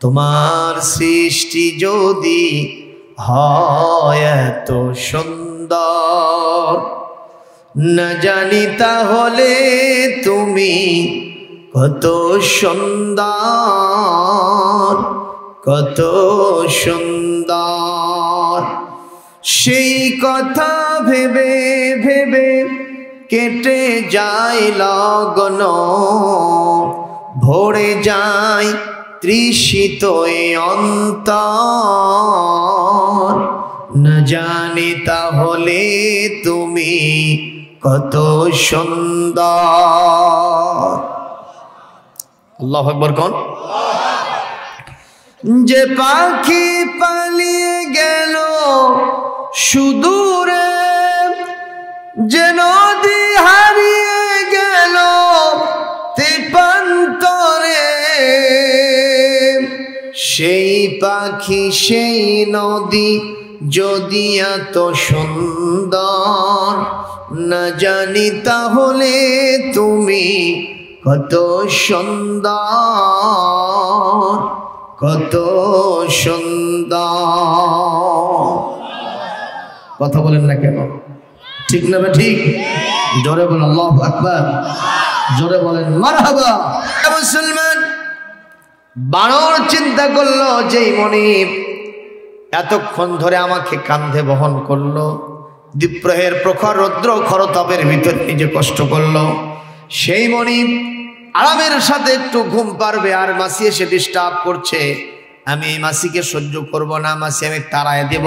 তোমার সৃষ্টি যদি হয় এত সুন্দর, না জানি তাহলে তুমি কত সুন্দর, কত সুন্দর। সেই কথা ভেবে ভেবে কেটে যায় লগন, ভরে যায় তৃষিত এ অন্তর, না জানি তাহলে তুমি কত সুন্দর। আল্লাহু আকবার কোন? যে পাখি পালিয়ে গেল সুদূরে, যে নদী হারিয়ে গেল তেপান্তরে, সেই পাখি সেই নদী যদি এত সুন্দর, না জানি তাহলে তুমি কত সুন্দর, কত সুন্দর। কথা বলেন না কেন? ঠিক না? ঠিক। জোরে বলেন আল্লাহু আকবার, জোরে বলেন মারহাবা। মুসলমান বানর চিন্তা করলো, যেই মনিব এতক্ষণ ধরে আমাকে কাঁধে বহন করলো, দ্বীপ্রহের প্রখর রৌদ্র খরতাপের ভিতর নিজে কষ্ট করলো, সেই মনিব আরামের সাথে একটু ঘুম পারবে, আর মাসি এসে ডিস্টার্ব করছে। আমি এই মাসিকে সহ্য করব না, মাসি আমি তাড়ায় দেব,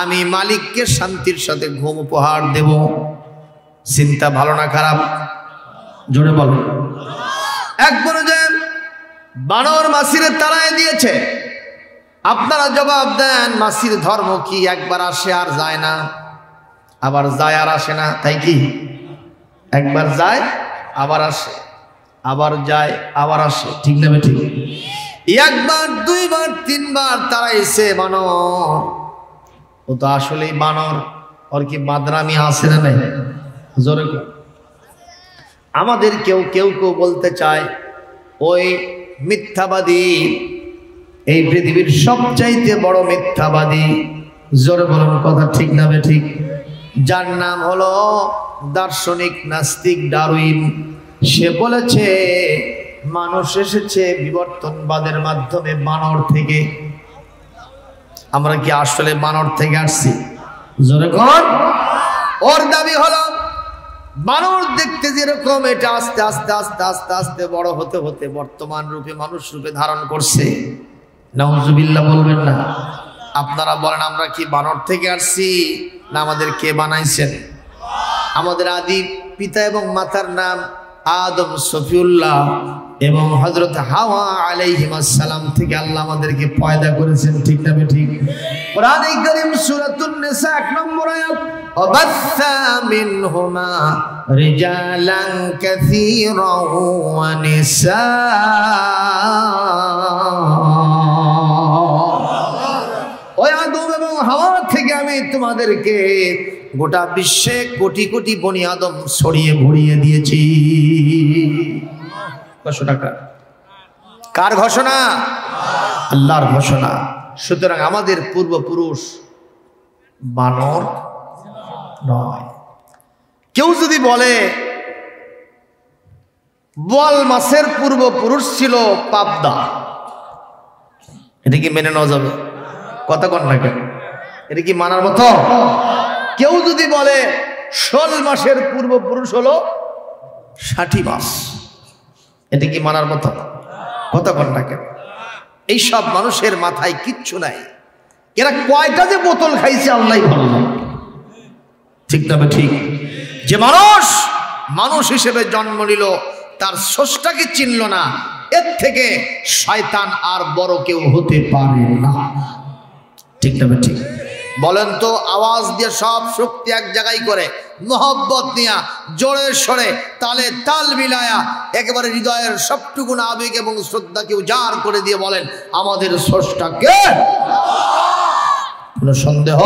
আমি মালিককে শান্তির সাথে ঘুম উপহার দেব। চিন্তা ভালো না খারাপ? জোরে বলো। এক পর্যায়ে বানর মাসিরে তাড়ায় দিয়েছে। আপনারা জবাব দেন, মাসির ধর্ম কি? একবার আসে আর যায় না, আবার যায় আর আসে না, তাই কি? একবার যায় আবার আসে, আবার যায় আবার আসে, ঠিক না? ঠিক। একবার দুইবার তিনবার তাড়াইছে বানর। ও তো আসলেই বানর, ওর কি মাদরামি আছে না নাই? জোরে আমাদের কেউ কেউ কেউ বলতে চায় ওই মিথ্যাবাদী, এই পৃথিবীর সবচাইতে বড় মিথ্যাবাদী, জোরে বলুন কথা ঠিক না ঠিক, যার নাম হলো দার্শনিক নাস্তিক ডারউইন। সে বলেছে মানুষ এসেছে বিবর্তনবাদের মাধ্যমে বানর থেকে। আমরা কি আসলে বানর থেকে আসছি? জোরে কোন? ওর দাবি হলো বানর দেখতে যেরকম, এটা আস্তে আস্তে আস্তে আস্তে আস্তে বড় হতে হতে বর্তমান রূপে মানুষ রূপে ধারণ করছে। নাউজুবিল্লাহ বলবেন না। আপনারা বলেন আমরা কি বানর থেকে আসছি, না আমাদের কে বানাইছেন? আমাদের আদি পিতা এবং মাতার নাম আদম সফিউল্লাহ এবং হযরত হাওয়া আলাইহিস সালাম থেকে আল্লাহ আমাদেরকে পয়দা করেছেন, ঠিক না ঠিক? কোরআনে কারীম সূরাতুন নিসা 1 নম্বর আয়াত, ওয়াবাসসা মিনহুমা রিজালান কাসীরান ওয়া নিসা। ওই আদম এবং হাওয়া থেকে আমি তোমাদেরকে গোটা বিশ্বে কোটি কোটি বনি আদম ছড়িয়ে ভরিয়ে দিয়েছি। ঘোষণা কার ঘোষণা? আল্লাহর ঘোষণা। সুতরাং আমাদের পূর্বপুরুষ বানর নয়। কেউ যদি বলে বোয়াল মাছের পূর্বপুরুষ ছিল পাবদা, এটা কি মেনে নেওয়া যাবে? কথা কন না কেন? এটা কি মানার মতো? কেউ যদি বলে শোল মাসের পূর্বপুরুষ হলো 60 মাস, এটা কি মানার মতো? কথা কন না কেন? এইসব মানুষের মাথায় কিচ্ছু নাই। এরা কয়টা যে বোতল খাইছে আল্লাহই ভালো জানে, ঠিক না ঠিক? যে মানুষ মানুষ হিসেবে জন্ম নিল, তার স্রষ্টাকে চিনল না, এর থেকে শয়তান আর বড় কেউ হতে পারে না, ঠিক না ঠিক? বলেন তো, আওয়াজ দিয়ে সব শক্তি এক জায়গায় করে মোহব্বত নিয়া জোরে সরে তালে তাল মিলায়া একেবারে হৃদয়ের সবটুকুন আবেগ এবং শ্রদ্ধাকে উজাড় করে দিয়ে বলেন আমাদের স্রষ্টা কে? কোনো সন্দেহ?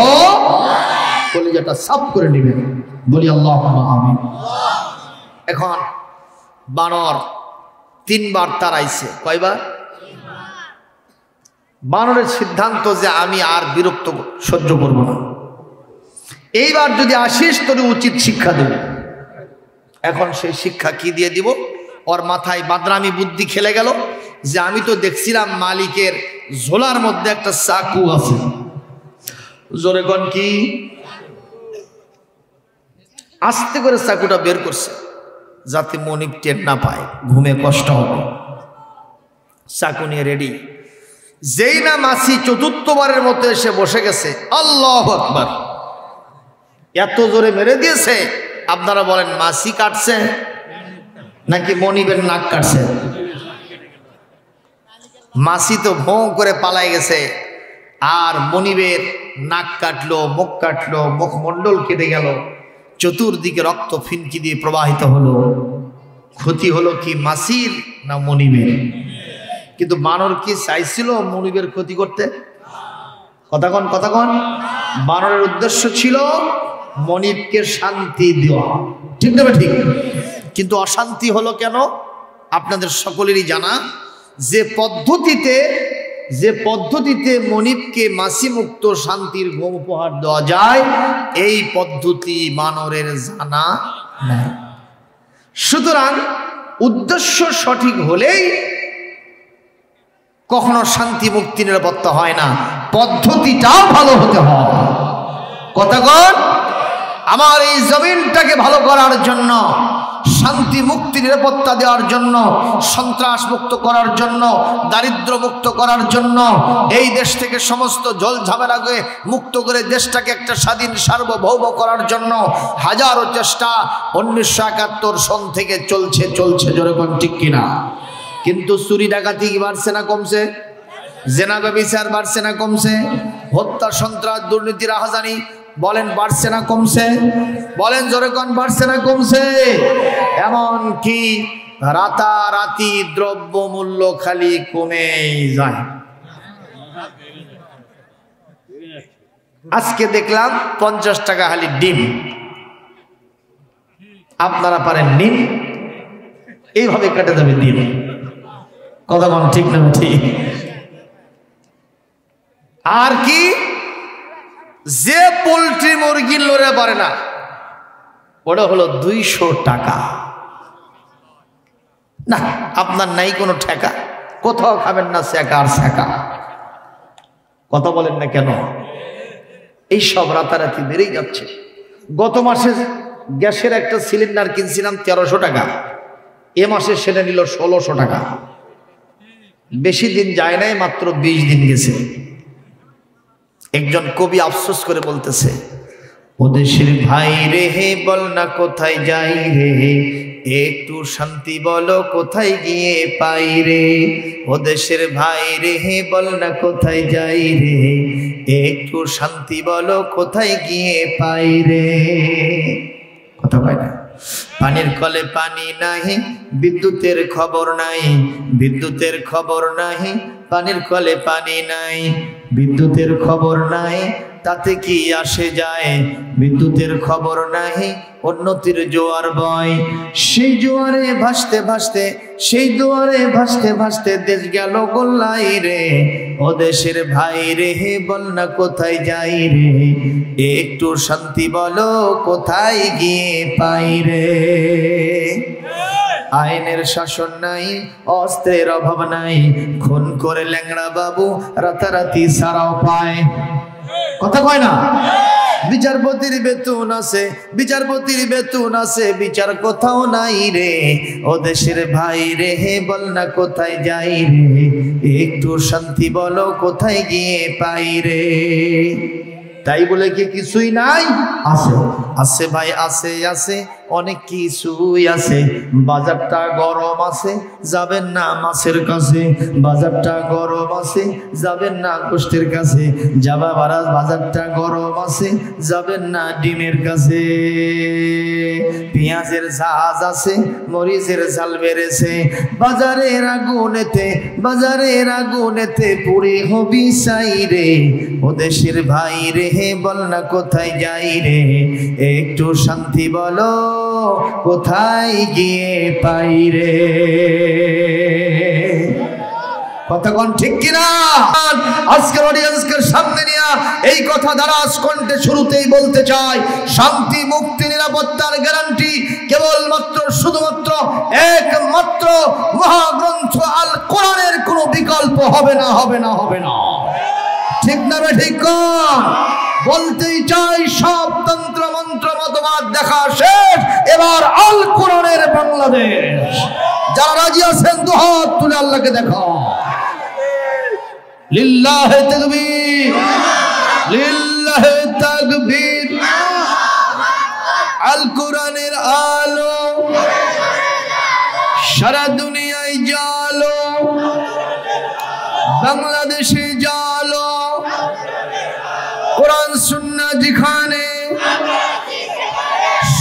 কলিজাটা সাফ করে নেবেন, বলি আল্লাহুম্মা আমিন। এখন বানর 3 বার তাড়াইছে। কয়বার? বানরের সিদ্ধান্ত যে আমি আর বিরক্ত সহ্য করব না, এইবার যদি আসিস তোর উচিত শিক্ষা দেব। এখন সেই শিক্ষা কি দিয়ে দিব? ওর মাথায় বাদরামি বুদ্ধি খেলে গেল যে আমি তো দেখছিলাম মালিকের ঝোলার মধ্যে একটা চাকু আছে। জোরে কোন কি? আস্তে করে চাকুটা বের করছে যাতে মনিব টের না পায়, ঘুমে কষ্ট হবে। চাকু নিয়ে রেডি। যেই না মাছি চতুর্থবারের মতো এসে বসে গেছে, আল্লাহু আকবার, এত জোরে মেরে দিয়েছে। আপনারা বলেন মাছি কাটছে নাকি মনিবের নাক কাটছে? মাছি তো ভোঁ করে পালাই গেছে, আর মনিবের নাক কাটলো, মুখ কাটলো, মুখমণ্ডল কেটে গেল, চতুর্দিকে রক্ত ফিনকি দিয়ে প্রবাহিত হলো। ক্ষতি হলো কি মাছির না মনিবের? কিন্তু বানর কি চাইছিল মনিবের ক্ষতি করতে? কথাক্ষণ কথাক্ষণ বানরের উদ্দেশ্য ছিল মনিবকে শান্তি দেওয়া, ঠিক না ঠিক? কিন্তু অশান্তি হলো কেন? আপনাদের সকলেরই জানা যে পদ্ধতিতে মনিবকে মাছি মুক্ত শান্তির ঘুম উপহার দেওয়া যায়, এই পদ্ধতি বানরের জানা নাই। সুতরাং উদ্দেশ্য সঠিক হলেই কখনো শান্তি মুক্তি নিরাপত্তা হয় না, পদ্ধতিটাও ভালো হতে হয়। কথাগণ, আমার এই জমিনটাকে ভালো করার জন্য, শান্তি মুক্তি নিরাপত্তা দেওয়ার জন্য, সন্ত্রাস মুক্ত করার জন্য, দারিদ্র মুক্ত করার জন্য, এই দেশ থেকে সমস্ত জল ঝামেলাকে মুক্ত করে দেশটাকে একটা স্বাধীন সার্বভৌম করার জন্য হাজারো চেষ্টা 1971 সন থেকে চলছে। জোরে কোন ঠিক কিনা? কিন্তু চুরি ডাকাতি কি বাড়ছে না কমছে? জেনা ব্যভিচার বাড়ছে না কমছে? হত্যা সন্ত্রাস দুর্নীতি রাহাজানি বলেন বাড়ছে না কমছে? বলেন জোরে কোন বাড়ছে না কমছে? এমন কি রাতারাতি দ্রব্য মূল্য খালি কমেই যায়। আজকে দেখলাম 50 টাকা খালি ডিম। আপনারা পারেন ডিম? এইভাবে কেটে যাবে ডিম। কথা বল ঠিক না ঠিক? আর কি, যে পোল্ট্রি মুরগি লড়ে পারে না ওটা হলো 200 টাকা। না, আপনার নাই কোনো ঠেকা, কোথাও খাবেন না সেকা আর সেকা। কথা বলেন না কেন? এই সব রাতারাতি বেড়েই যাচ্ছে। গত মাসে গ্যাসের একটা সিলিন্ডার কিনছিলাম 1300 টাকা, এ মাসে সেটা নিল 1600 টাকা। বেশি দিন যায় নাই, মাত্র 20 দিন গেছে। একজন কবি আফসোস করে বলতেছে, ও দেশের ভাই রে হে বল না কোথায় যাই রে, একটু শান্তি বলো কোথায় গিয়ে পাই রে। ও দেশের ভাই রে হে বল না কোথায় যাই রে, একটু শান্তি বলো কোথায় গিয়ে পাই রে। কথা পাই না? পানির কলে পানি নাহি, বিদ্যুতের খবর নাই, বিদ্যুতের খবর নাহি, পানির কলে পানি নাই, বিদ্যুতের খবর নাই, তাতে কি আসে যায়, বিদ্যুতের খবর নাহি, উন্নতির জোয়ার বয়। সেই জোয়ারে ভাসতে ভাসতে, সেই দুয়ারে ভাসতে ভাসতে দেশ গেল গোল্লাই রে। ও দেশের ভাই রে হে বল না কোথায় যাই রে, একটু শান্তি বলো কোথায় গিয়ে পাই রে। আইনের শাসন নাই, অস্ত্রের অভাব নাই, খুন করে ল্যাংড়া বাবু রাতারাতি ছাড়াও পায়। কথা কয় না? বিচারপতির বেতন আছে, বিচারপতির বেতন আছে, বিচার কোথাও নাই রে। ও দেশের ভাই রে হে বল না কোথায় যাই রে, একটু শান্তি বলো কোথায় গিয়ে পাই রে। তাই বলে কি কিছুই নাই? আছে, আছে ভাই, আছে, আছে অনেক কিছুই আছে। বাজারটা গরম আছে, যাবেন না মাছের কাছে, বাজারটা গরম আছে, যাবেন না গোষ্ঠীর কাছে, যাবা বারাজ বাজারটা গরম আছে, যাবেন না ডিমের কাছে। পেঁয়াজের ঝাঁজ আছে, মরিচের ঝাল বেড়েছে, বাজারের আগুনেতে, বাজারের আগুনেতে পুড়ে হবি চাই রে। ও দেশের ভাই রে হে বল না কোথায় যাই রে, একটু শান্তি বলো কোথায় গিয়ে পাই রে। কতক্ষণ ঠিক কিনা? আজকের অডিয়েন্সকে সামনে নিয়ে এই কথা দ্বারা কণ্ঠে শুরুতেই বলতে চাই, শান্তি মুক্তি নিরাপত্তার গ্যারান্টি কেবলমাত্র শুধুমাত্র একমাত্র মহাগ্রন্থ আল কোরআনের কোনো বিকল্প হবে না, হবে না, হবে না। ঠিক না ঠিক? বলতেই চাই সব তন্ত্র মন্ত্র মতবাদ দেখা শেষ, এবার আল কোরআনের বাংলাদেশ। যারা রাজি আছেন দুহাত তুলে আল্লাহকে দেখা। লিল্লাহে তাকবীর, লিল্লাহে তাকবীর। আল কোরআনের আলো সারা দুনিয়ায় জালো, বাংলাদেশে জালো। কোরআন সুন্নাহ যেখানে,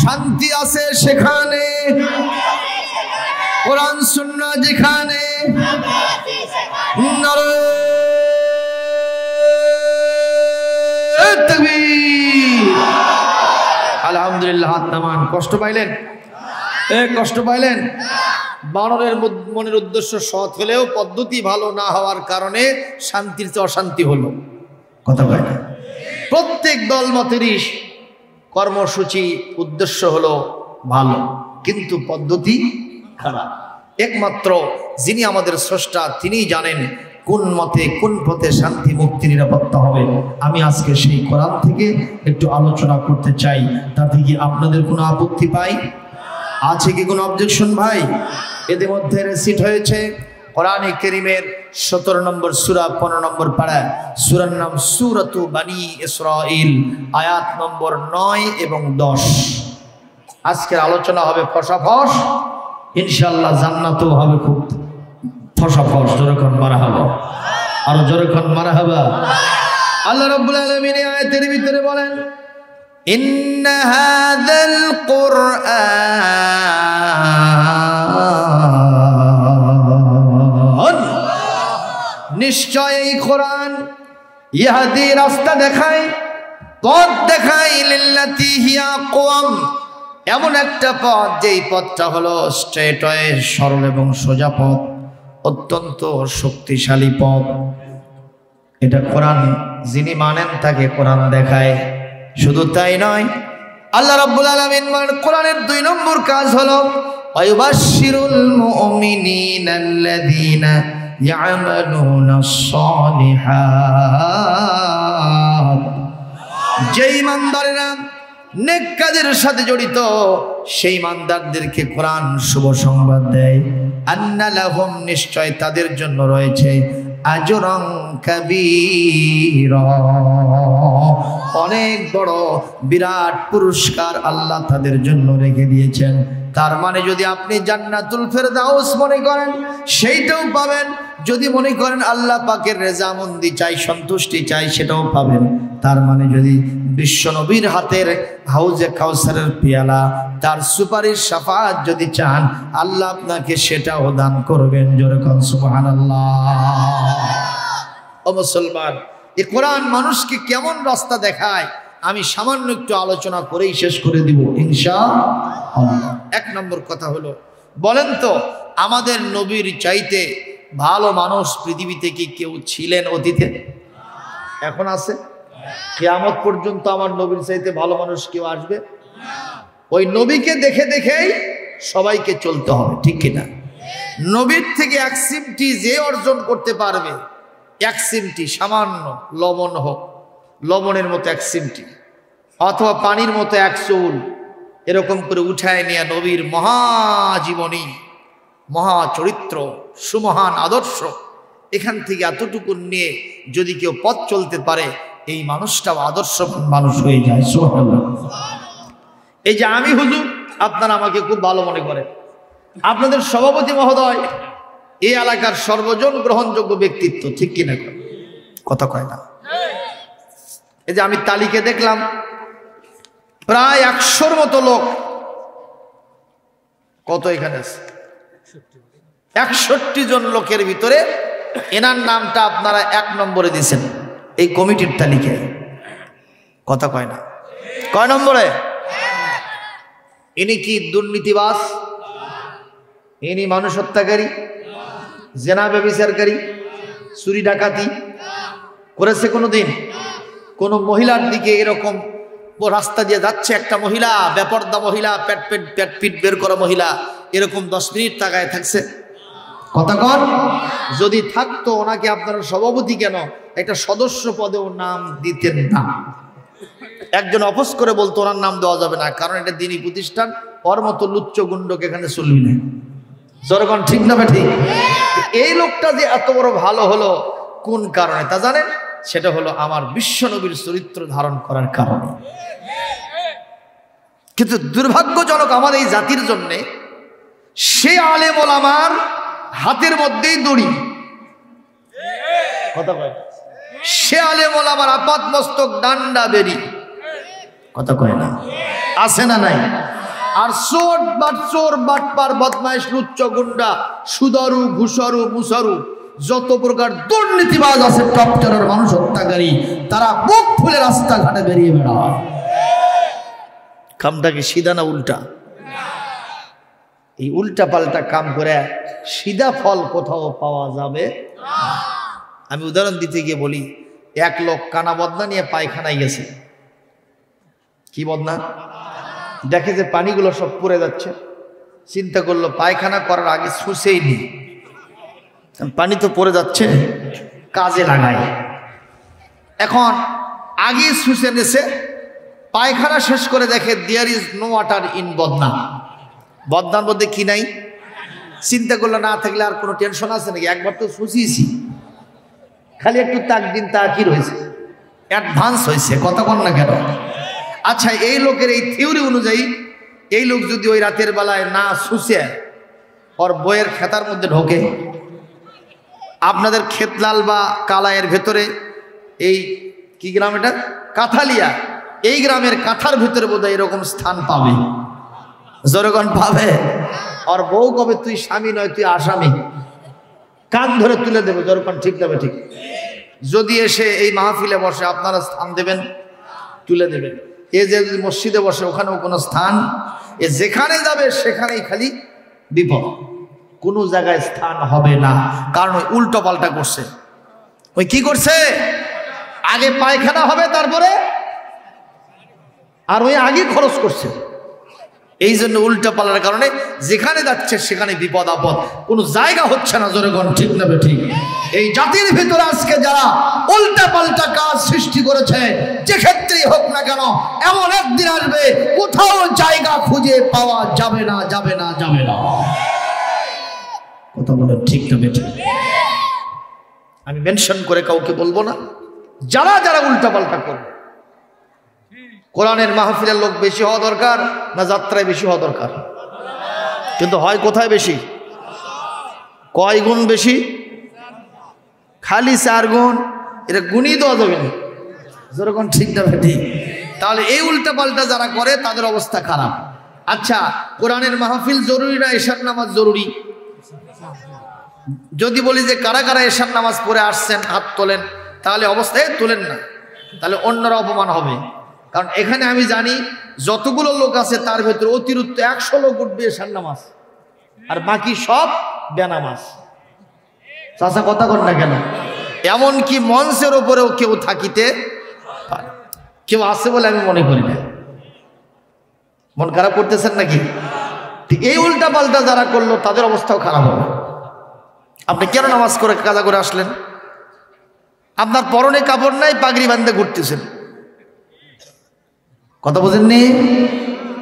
শান্তি আছে সেখানে। কোরআন সুন্নাহ যেখানে, নারে তাকবীর। আলহামদুলিল্লাহ। হাত নামান। কষ্ট পাইলেন? কষ্ট পাইলেন? বানরের মনের উদ্দেশ্য সৎ হলেও পদ্ধতি ভালো না হওয়ার কারণে শান্তির চেয়ে অশান্তি হলো। কথা বলে না? প্রত্যেক দল মতেরই কর্মসূচি উদ্দেশ্য হলো ভালো, কিন্তু পদ্ধতি খারাপ। একমাত্র যিনি আমাদের স্রষ্টা তিনিই জানেন কোন মতে কোন পথে শান্তি মুক্তি নিরাপত্তা হবে। আমি আজকে সেই কোরআন থেকে একটু আলোচনা করতে চাই। তাতে কি আপনাদের কোনো আপত্তি পাই? আছে কি কোনো অবজেকশন ভাই? এদের মধ্যে রেসিট হয়েছে কোরআনে কারীমের 17 নম্বর সূরা 15 নম্বর পারা। সূরার নাম সূরাতু বানি ইসরাঈল, আয়াত নম্বর 9 এবং 10। আজকের আলোচনা হবে ফসাফস, ইনশাআল্লাহ জান্নাতও হবে খুব ফসাফস। জোরে কোন মারহাবা, আর জোরে কোন মারহাবা। আল্লাহ রাব্বুল আলামিন এই আয়াতের ভিতরে বলেন, ইন্না হাযাল কুরআন, নিশ্চয় এই কোরআন ইহদি রাস্তা দেখায়, পথ দেখায়, লিল্লাতি হিয়া আকওয়াম, এমন একটা পথ যেই পথটা হলো স্ট্রেট ওয়ে, সরল এবং সোজা পথ, অত্যন্ত শক্তিশালী পথ। এটা কোরআন যিনি মানেন তাকে কোরআন দেখায়। শুধু তাই নয়, আল্লাহ রাব্বুল আলামিন কোরআনের 2 নম্বর কাজ হলো ওয়ায়ুবাশশিরুল মুমিনিনা আল্লাযীনা ইয়ামালুনাস সালিহাত। যেই ইমানদারেরা নেক কাজের সাথে জড়িত সেই ইমানদারদেরকে কোরআন শুভ সংবাদ দেয়, আন্না লাহুম, নিশ্চয় তাদের জন্য রয়েছে আজরান কাবীরা, অনেক বড় বিরাট পুরস্কার আল্লাহ তাদের জন্য রেখে দিয়েছেন। তার মানে যদি আপনি জান্নাতুল ফেরদাউস মনে করেন সেইটাও পাবেন, যদি মনে করেন আল্লাহ পাকের রেজামন্দি চাই, সন্তুষ্টি চাই, সেটাও পাবেন। তার মানে যদি বিশ্ব নবীর হাতের হাউজে কাউসারের পেয়ালা, তার সুপারিশ শাফাআত যদি চান, আল্লাহ আপনাকে সেটাও দান করবেন। জোরে কোন সুবহানাল্লাহ। ও মুসলমান, এই কোরআন মানুষকে কেমন রাস্তা দেখায় আমি সামান্য একটু আলোচনা করেই শেষ করে দিব ইনশাআল্লাহ। 1 নম্বর কথা হলো, বলেন তো আমাদের নবীর চাইতে ভালো মানুষ পৃথিবীতে কি কেউ ছিলেন অতীতে? এখন আছে? কিয়ামত পর্যন্ত আমার নবীর চাইতে ভালো মানুষ কেউ আসবে? ওই নবীকে দেখে দেখেই সবাইকে চলতে হবে, ঠিক কিনা? নবীর থেকে 1 সিমটি যে অর্জন করতে পারবে, 1 সিমটি সামান্য লবণ হোক, লবণের মতো 1 সিমটি, অথবা পানির মতো 1 চুল, এরকম করে উঠায় নিয়ে নবীর মহাজীবনী, মহা চরিত্র, সুমহান আদর্শ, এখান থেকে এতটুকু নিয়ে যদি কেউ পথ চলতে পারে, এই মানুষটাও আদর্শবান মানুষ হয়ে যায়। সুবহানাল্লাহ। এই যে আমি হুজুর, আপনারা আমাকে খুব ভালো মনে করেন, আপনাদের সভাপতি মহোদয় এই এলাকার সর্বজন গ্রহণযোগ্য ব্যক্তিত্ব, ঠিক কিনা? কথা কয় না? এই যে আমি তালিকা দেখলাম, প্রায় 100-র মতো লোক। কত এখানে আছে? 61 জন লোকের ভিতরে এনার নামটা আপনারা 1 নম্বরে দিয়েছেন এই কমিটির তালিকায়। কথা কয় না? কয় নম্বরে? ইনি কি দুর্নীতিবাজ? ইনি মানুষ হত্যাকারী, জেনা ব্যভিচারকারী, চুরি ডাকাতি করেছে কোনোদিন? কোন মহিলার দিকে এরকম রাস্তা দিয়ে যাচ্ছে একটা মহিলা, বেপর্দা মহিলা, পেট পিট বের করা মহিলা, এরকম 10 মিনিট তাকায় থাকছে? কতক্ষণ? যদি থাকতো ওনাকে আপনারা সভাপতি কেন একটা সদস্য পদেও নাম দিতেন না। একজন অপোজ করে বলতো ওনার নাম দেওয়া যাবে না, কারণ এটা দিনী প্রতিষ্ঠান, ওর মতো লুচ্চ গুন্ডকে এখানে চলবি না। জনগণ ঠিক না ঠিক? এই লোকটা যে এত বড় ভালো হলো কোন কারণে তা জানেন? সেটা হলো আমার বিশ্বনবীর চরিত্র ধারণ করার কারণে। কিন্তু দুর্ভাগ্যজনক আমার এই জাতির জন্যে সে আলেম ওলামার হাতের মধ্যেই দড়ি। কথা কয়? সে আলেম ওলামার আপাত মস্তক ডান্ডা বেরি। কথা কয় না? আছে না নাই? আর চোর বাটপার বদমাইশ লুচ্চ গুন্ডা সুদারু ঘুষারু মুসারু যত প্রকার দুর্নীতিবাজ আছে, টপ টেরার মানুষ হত্যাকারী, তারা বুক ফুলে রাস্তাঘাটে বেরিয়ে বেড়ায়। কামটা কি সিধা না উল্টা? এই উল্টা পাল্টা কাম করে সিধা ফল কোথাও পাওয়া যাবে? আমি উদাহরণ দিতে গিয়ে বলি, এক লোক কানা বদনা নিয়ে পায়খানায় গেছে। কি বদনা? দেখে যে পানিগুলো সব পড়ে যাচ্ছে, চিন্তা করলো পায়খানা করার আগে শুষেই নি, পানি তো পড়ে যাচ্ছে, কাজে লাগায়। এখন আগে শুষে নেছে, পায়খানা শেষ করে দেখে there is no water in বদনা। বদনার মধ্যে কি নাই? চিন্তা করলো না থাকলে আর কোনো টেনশন আছে নাকি, একবার তো শুষিয়েছি, খালি একটু তাকদিন তাকির হয়েছে, অ্যাডভান্স হয়েছে। কথা বল না কেন? আচ্ছা, এই লোকের এই থিওরি অনুযায়ী এই লোক যদি ওই রাতের বেলায় না শুষে ওর বইয়ের খেতার মধ্যে ঢোকে, আপনাদের খেতলাল বা কালায়ের ভেতরে এই কি গ্রাম এটা? কাঁথালিয়া, এই গ্রামের কাঁথার ভেতরে বোধহয় এরকম স্থান পাবে। জনগণ পাবে? আর বউ কবে তুই স্বামী নয় তুই আসামি, কান ধরে তুলে দেবে। জনগণ ঠিক দেবে? ঠিক। যদি এসে এই মাহফিলে বসে আপনারা স্থান দেবেন, তুলে দেবেন। এ যে যদি মসজিদে বসে ওখানেও কোনো স্থান, এ যেখানে যাবে সেখানেই খালি বিপদ, কোনো জায়গায় স্থান হবে না। কারণ ওই উল্টো পাল্টা করছে। ওই কি করছে? আগে পায়খানা হবে তারপরে, আর ওই আগে খরচ করছে। এই জন্য উল্টা পাল্টার কারণে যেখানে যাচ্ছে সেখানে বিপদ আপদ, কোনো জায়গা হচ্ছে না। জনগণ ঠিক না ঠিক? এই জাতির ভিতরে আজকে যারা উল্টা পাল্টা কাজ সৃষ্টি করেছে, যে ক্ষেত্রেই হোক না কেন, এমন একদিন আসবে কোথাও জায়গা খুঁজে পাওয়া যাবে না, যাবে না, যাবে না। কথা বলে ঠিক না ঠিক? আমি মেনশন করে কাউকে বলবো না, যারা যারা উল্টা পাল্টা করবে। কোরআনের মাহফিলের লোক বেশি হওয়া দরকার না যাত্রায় বেশি হওয়া দরকার? কিন্তু হয় কোথায় বেশি? কয় গুণ বেশি? খালি 4 গুণ। এটা গুণই দেওয়া যাবে না। যেরকম ঠিক না ঠিক? তাহলে এই উল্টা পাল্টা যারা করে তাদের অবস্থা খারাপ। আচ্ছা, কোরআনের মাহফিল জরুরি না এশার নামাজ জরুরি? যদি বলি যে কারা কারা এশার নামাজ পড়ে আসছেন হাত তোলেন, তাহলে অবস্থায় তোলেন না, তাহলে অন্যরা অপমান হবে। কারণ এখানে আমি জানি যতগুলো লোক আছে তার ভেতরে অতিরিক্ত 100 লোক উঠবে এশার নামাজ, আর বাকি সব বেনামাজ। চাচা কথা কর না কেন? এমনকি মঞ্চের ওপরেও কেউ থাকিতে পারে। কেউ আছে বলে আমি মনে করি না। মন খারাপ করতেছেন নাকি? এই উল্টা পাল্টা যারা করলো তাদের অবস্থাও খারাপ হবে। আপনি কেন নামাজ করে কাজা করে আসলেন? আপনার পরনে কাপড় নাই, পাগড়ি বাঁধতে ঘুরতেছেন। কথা বোঝেননি?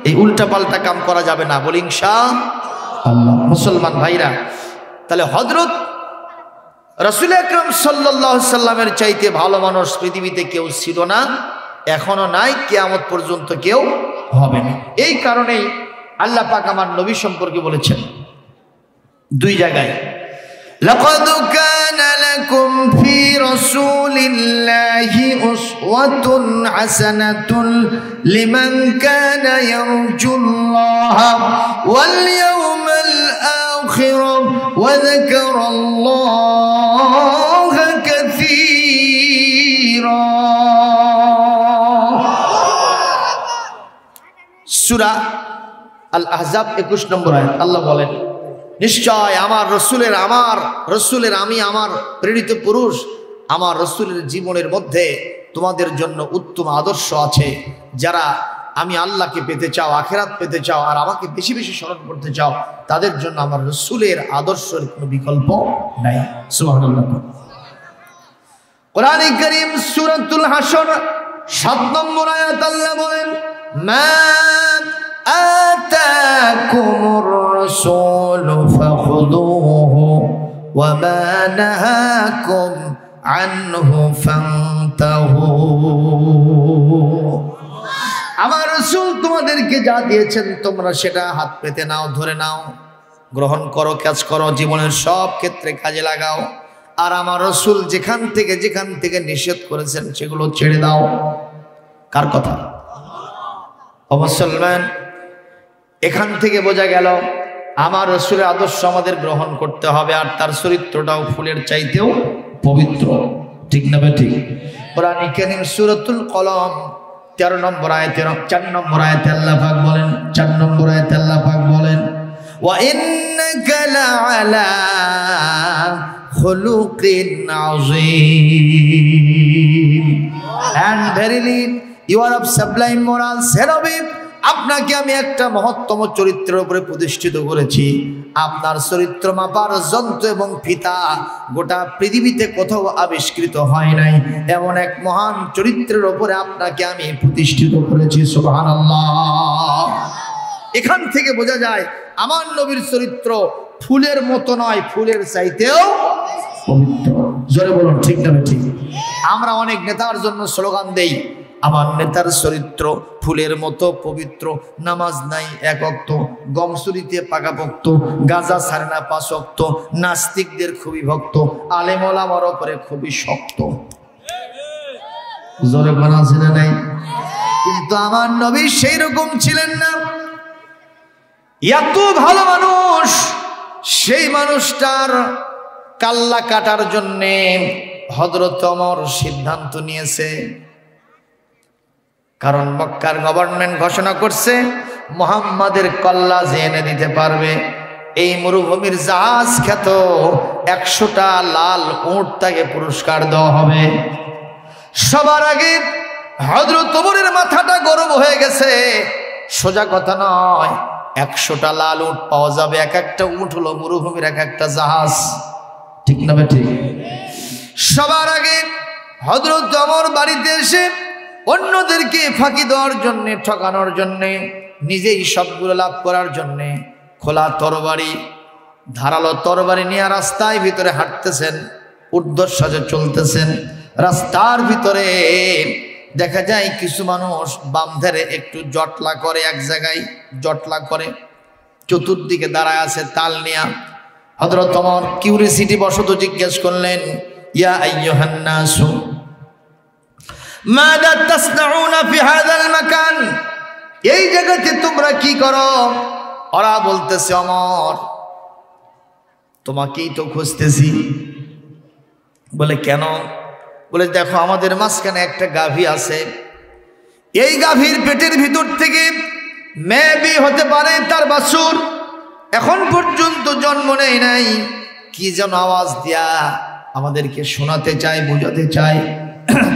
এই উল্টা পাল্টা কাম করা যাবে না, বলি ইনশাআল্লাহ। মুসলমান ভাইরা, তাহলে হযরত রাসূল আকরাম সাল্লাল্লাহু আলাইহি সাল্লামের চাইতে ভালো মানুষ পৃথিবীতে কেউ ছিল না, এখনো নাই, কিয়ামত পর্যন্ত কেউ হবে না। এই কারণেই আল্লাহ পাক আমার নবী সম্পর্কে বলেছেন 2 জায়গায়, লাকাদ কানা লাকুম ফি রাসূলিল্লাহি উসওয়াতুন হাসানাতুন লিমান কানা ইয়ারজুল্লাহা ওয়াল ইয়াওমাল আখির ওয়া যাকারাল্লাহা কাসীরা। সূরা আল আহজাব 21 নম্বর আয়াত। আল্লাহ বলেন, নিশ্চয় আমার রসুলের আমি আমার প্রেরিত পুরুষ, আমার রসুলের জীবনের মধ্যে তোমাদের জন্য উত্তম আদর্শ আছে। যারা আমি আল্লাহকে পেতে চাও, আখিরাত পেতে চাও, আর আমাকে বেশি বেশি স্মরণ করতে চাও, তাদের জন্য আমার রসুলের আদর্শের কোনো বিকল্প নাই। সুবহানাল্লাহ। কোরআন কারীম সূরাতুল হাসর ৭ নম্বর আয়াত আল্লাহ বলেন, মা আতাকুমুর রাসূলু ফাখুযুহু ওয়া মা নাহাকুম আনহু ফান্তাহু। আমার রাসূল তোমাদেরকে যা দিয়েছেন তোমরা সেটা হাত পেতে নাও, ধরে নাও, গ্রহণ করো, কাজ করো, জীবনের সব ক্ষেত্রে কাজে লাগাও। আর আমার রাসূল যেখান থেকে নিষেধ করেছেন সেগুলো ছেড়ে দাও। কার কথা? ও মুসলমান, এখান থেকে বোঝা গেল আমার রাসূলের আদর্শ আমাদের গ্রহণ করতে হবে, আর তার চরিত্রটাও ফুলের চাইতেও পবিত্র। ঠিক না ঠিক? কোরআন কারীম সূরাতুল কলম 13 নম্বর আয়াতে 4 নম্বর আয়াতে আল্লাহ পাক বলেন, 4 নম্বর আয়াতে আল্লাহ পাক বলেন, ওয়া ইন্নাকা লাআলা খুলুকিন আযীম, and verily you are of sublime morals. হেরবে আপনাকে আমি একটা মহত্তম চরিত্রের উপরে প্রতিষ্ঠিত করেছি। আপনার চরিত্র মাপার যন্ত্র এবং ফিতা গোটা পৃথিবীতে কোথাও আবিষ্কৃত হয় নাই, এমন এক মহান চরিত্রের উপরে আপনাকে আমি প্রতিষ্ঠিত করেছি। সুবহানাল্লাহ। এখান থেকে বোঝা যায় আমার নবীর চরিত্র ফুলের মতো নয়, ফুলের চাইতেও পবিত্র। জোরে বলুন ঠিক না ঠিক? আমরা অনেক নেতার জন্য স্লোগান দেই, আমার নেতার চরিত্র ফুলের মতো পবিত্র, নামাজ নাই 1 ওয়াক্ত, গম চুরিতে পাকাপোক্ত, গাঁজা ছাড়ে না 5 ওয়াক্ত, নাস্তিকদের খুবই ভক্ত, আলেম ওলামার উপরে খুবই শক্ত। জোরে বলা ছিল নাই? কিন্তু আমার নবী সেই রকম ছিলেন না। এত ভালো মানুষ, সেই মানুষটার কাল্লা কাটার জন্যে হযরত ওমর সিদ্ধান্ত নিয়েছে। কারণ মক্কার গভর্নমেন্ট ঘোষণা করছে মুহাম্মাদের কল্লা যে এনে দিতে পারবে এই মরুভূমির জাহাজ খ্যাত 100টা লাল উট তাকে পুরস্কার দেওয়া হবে। সবার আগে হযরত ওমরের মাথাটা গরম হয়ে গেছে। সোজা কথা নয়, 100টা লাল উট পাওয়া যাবে, এক একটা উট হলো মরুভূমির এক একটা জাহাজ। ঠিক না ঠিক? সবার আগে হযরত ওমর বাড়িতে এসে অন্যদেরকে ফাঁকি দেওয়ার জন্যে, ঠকানোর জন্যে, নিজেই সবগুলো লাভ করার জন্যে খোলা তরবারি, ধারালো তরবারি নিয়ে রাস্তায় ভিতরে হাঁটতেছেন, ঊর্ধ্বশ্বাসে চলতেছেন। রাস্তার ভিতরে দেখা যায় কিছু মানুষ বাম ধারে একটু জটলা করে, এক জায়গায় জটলা করে, চতুর্দিকে দাঁড়ায় আছে তাল নিয়া। হযরত ওমর কিউরিসিটি বশত জিজ্ঞেস করলেন, ইয়া আইয়ুহান নাসু মাযা তাসনাউনা ফি হাযাল মাকান, এই জায়গাতে তোমরা কি করো? ওরা বলতেছে, ওমর তোমাকেই তো খুঁজতেছি। বলে কেন? বলে দেখো আমাদের মাঝখানে একটা গাভী আছে, এই গাভীর পেটের ভিতর থেকে মেবি হতে পারে তার বাছুর, এখন পর্যন্ত জন্ম নেয় নাই। কি যেন আওয়াজ দিয়া আমাদেরকে শোনাতে চায়, বোঝাতে চায়,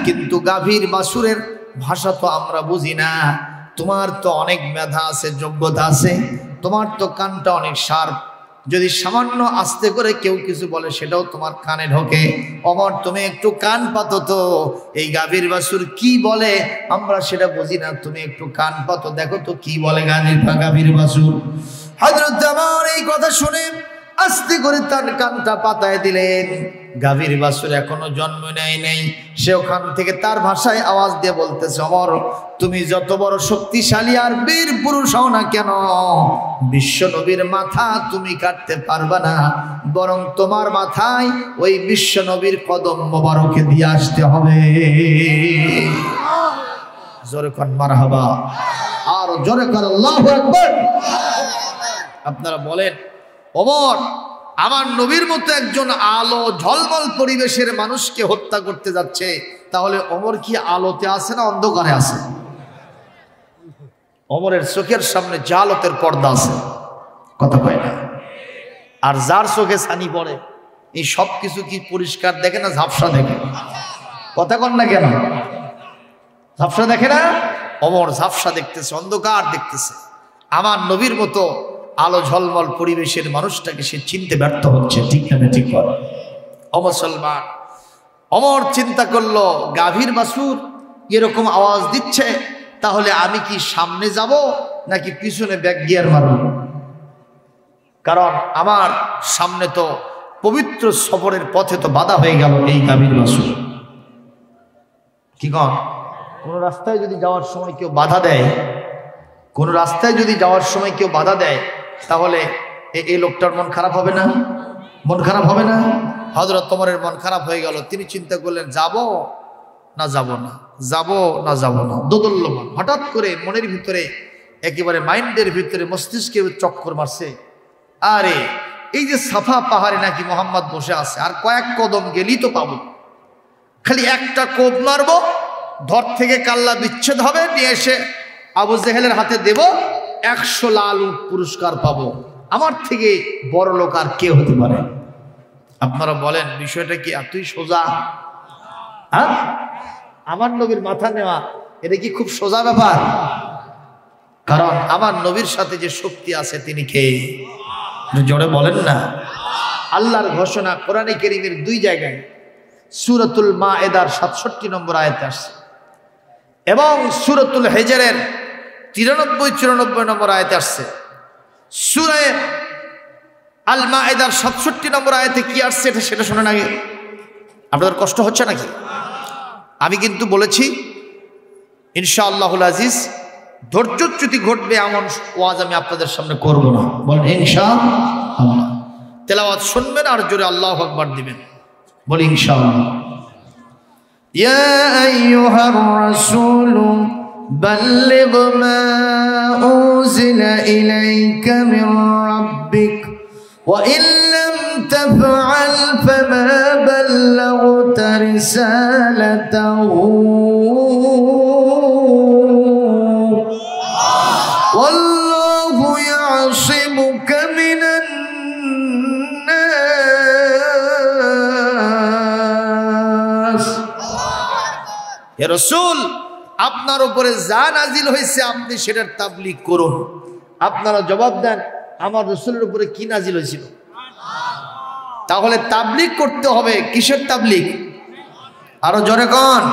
কিন্তু গাভীর বাছুরের ভাষা তো আমরা বুঝি না। তোমার তো অনেক মেধা আছে, যোগ্যতা আছে, তোমার তো কানটা অনেক শার্প, যদি সামান্য আস্তে করে কেউ কিছু বলে সেটাও তোমার কানে ঢোকে। ওমর তুমি একটু কান পাতো তো, এই গাভীর বাছুর কি বলে আমরা সেটা বুঝি না, তুমি একটু কান পাতো, দেখো তো কি বলে গাভীর বাছুর। হযরত ওমর এই কথা শুনে আস্তে করে তার কানটা পাতায় দিলেন। গাভীর বাছুর এখনো জন্ম নেয় নাই, সে ওখান থেকে তার ভাষায় আওয়াজ দিয়ে বলতেছে, ওমর তুমি যত বড় শক্তিশালী আর বীর পুরুষ হও না কেন, বিশ্ব নবীর মাথা তুমি কাটতে পারবা না, বরং তোমার মাথায় ওই বিশ্ব নবীর কদম মোবারকে দিয়ে আসতে হবে। জোরে কোন মারহাবা, আর জোরে কোন আল্লাহু আকবার। আপনারা বলেন, ওমর আমার নবীর মতো একজন আলো ঝলমল পরিবেশের মানুষকে হত্যা করতে যাচ্ছে, তাহলে ওমর কি আলোতে আছে না অন্ধকারে আছে? ওমরের চোখের সামনে জালতের পর্দা আছে, কথা কয় না। আর যার চোখে ছানি পড়ে এই সব কিছু কি পরিষ্কার দেখে না ঝাপসা দেখে? কথা কন না কেন? ঝাপসা দেখে না? ওমর ঝাপসা দেখতেছে, অন্ধকার দেখতেছে। আমার নবীর মতো আলো ঝলমল পরিবেশের মানুষটাকে সে চিনতে ব্যর্থ হচ্ছে। ঠিক না ঠিক? ও মুসলমান, ওমর চিন্তা করলো গাভীর বাছুর এরকম আওয়াজ দিচ্ছে, তাহলে আমি কি সামনে যাব নাকি পিছনে ব্যাক গিয়ার মারব? কারণ আমার সামনে তো পবিত্র সফরের পথে তো বাধা হয়ে গেল এই গাভীর বাছুর। কি কন? কোন রাস্তায় যদি যাওয়ার সময় কেউ বাধা দেয়, কোন রাস্তায় যদি যাওয়ার সময় কেউ বাধা দেয়, তাহলে এই লোকটার মন খারাপ হবে না? মন খারাপ হবে না? হযরত ওমরের মন খারাপ হয়ে গেল। তিনি চিন্তা করলেন যাব না যাব না, যাব না যাব না, দোদুল্যমান। হঠাৎ করে মনের ভিতরে একেবারে মাইন্ডের ভিতরে মস্তিষ্কে চক্কর মারছে, আরে এই যে সাফা পাহাড়ে নাকি মোহাম্মদ বসে আছে, আর কয়েক কদম গেলেই তো পাবো, খালি একটা কোপ মারবো, ধর থেকে কাল্লা বিচ্ছেদ হবে, নিয়ে এসে আবু জেহেলের হাতে দেব, 100 লাল উট পুরস্কার পাবো। আমার থেকে বড় লোক আর কে হতে পারে? আপনারা বলেন বিষয়টা কি এতই সোজা? হ্যাঁ, আমার নবীর মাথা নেওয়া এটা কি খুব সোজা ব্যাপার? কারণ আমার নবীর সাথে যে শক্তি আছে তিনি কে? জোরে বলেন না। আল্লাহর ঘোষণা কোরআনে কারীমের 2 জায়গায়, সূরাতুল মায়েদার 67 নম্বর আয়াতে আসছে এবং সূরাতুল হিজরের 93-94 নম্বর আয়াতে আসছে। সূরা আল মায়েদার 67 নম্বর আয়াতে কি আসছে সেটা শোনেন আগে। আপনাদের কষ্ট হচ্ছে নাকি? আমি কিন্তু বলেছি ইনশাআল্লাহুল আজিজ ধৈর্যচ্যুতি ঘটবে এমন ওয়াজ আমি আপনাদের সামনে করব না। বলেন ইনশাআল্লাহ। তেলাওয়াত শুনবেন আর জোরে আল্লাহু আকবার দিবেন। বলি ইনশাআল্লাহ। ইয়া আইয়ুহার রাসূল বাল্লিগ মা উনজিলা ইলাইকা মির রাব্বিক ওয়া ইন লাম তাফআল ফামা বাল্লাগতা রিসালাতাহু ওয়াল্লাহু ইয়াসিমুকা মিনান নাস। হে রাসূল, আপনার উপরে যা নাজিল হয়েছে আপনি সেটার তাবলীগ করুন। আপনারা জবাব দেন আমার রাসূলের উপরে কি নাজিল হয়েছিল? তাহলে তাবলীগ করতে হবে। কিসের তাবলীগ? আরো জোরে কোন।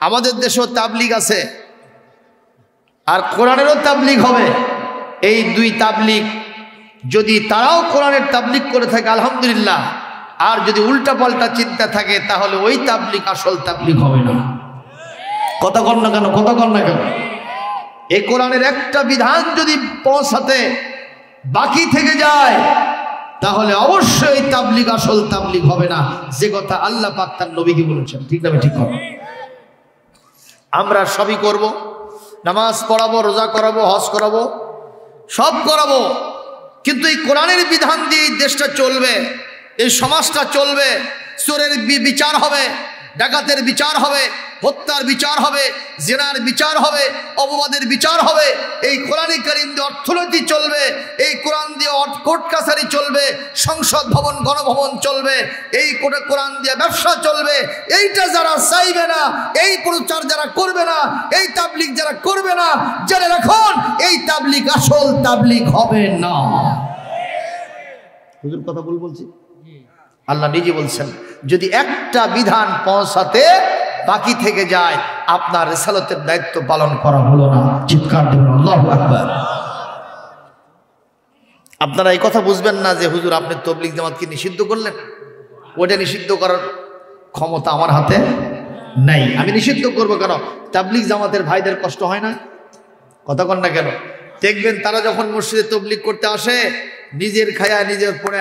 আমাদের দেশেও তাবলীগ আছে আর কোরআনেরও তাবলীগ হবে। এই 2 তাবলীগ যদি তারাও কোরআনের তাবলীগ করে থাকে আলহামদুলিল্লাহ, আর যদি উল্টা পাল্টা চিন্তা থাকে তাহলে ওই তাবলীগ আসল তাবলীগ হবে না। কথা কর না কেন? কথা কর না কেন? এই কোরআনের একটা বিধান যদি পৌঁছাতে বাকি থেকে যায় তাহলে অবশ্যই তাবলীগ আসল তাবলীগ হবে না, যে কথা আল্লাহ পাক তার নবীকে বলেছেন। ঠিক না? ঠিক কথা। আমরা সবই করব, নামাজ পড়াবো, রোজা করাবো, হজ করাবো, সব করাবো, কিন্তু এই কোরআনের বিধান দিয়ে দেশটা চলবে, এই সমাজটা চলবে। চোরের বিচার হবে, ডাকাতের বিচার হবে, হত্যার বিচার হবে, জিনার বিচার হবে, অপবাদের বিচার হবে। এই কোরআনে কারীম দিয়ে অর্থনীতি চলবে, এই কোরআন দিয়ে কোর্ট কাছারি চলবে, সংসদ ভবন গণভবন চলবে, এই কোরআন দিয়ে ব্যবসা চলবে। এইটা যারা চাইবে না, এই প্রচার যারা করবে না, এই তাবলীগ যারা করবে না, জেনে রাখুন এই তাবলীগ আসল তাবলীগ হবে না। হুজুর কথা বলছি। আল্লাহ নিজে বলছেন যদি একটা বিধান পৌঁছাতে বাকি থেকে যায় আপনার রিসালাতের দায়িত্ব পালন করা হলো না। চিৎকার দিবেন আল্লাহু আকবার। আপনারা এই কথা বুঝবেন না যে হুজুর আপনি তাবলীগ জামাতকে নিষিদ্ধ করলেন, ওটা নিষিদ্ধ করার ক্ষমতা আমার হাতে নাই। আমি নিষিদ্ধ করব কেন? তাবলীগ জামাতের ভাইদের কষ্ট হয় না? কথা কন না কেন? দেখবেন তারা যখন মসজিদে তাবলীগ করতে আসে নিজের খায়া নিজের পড়ে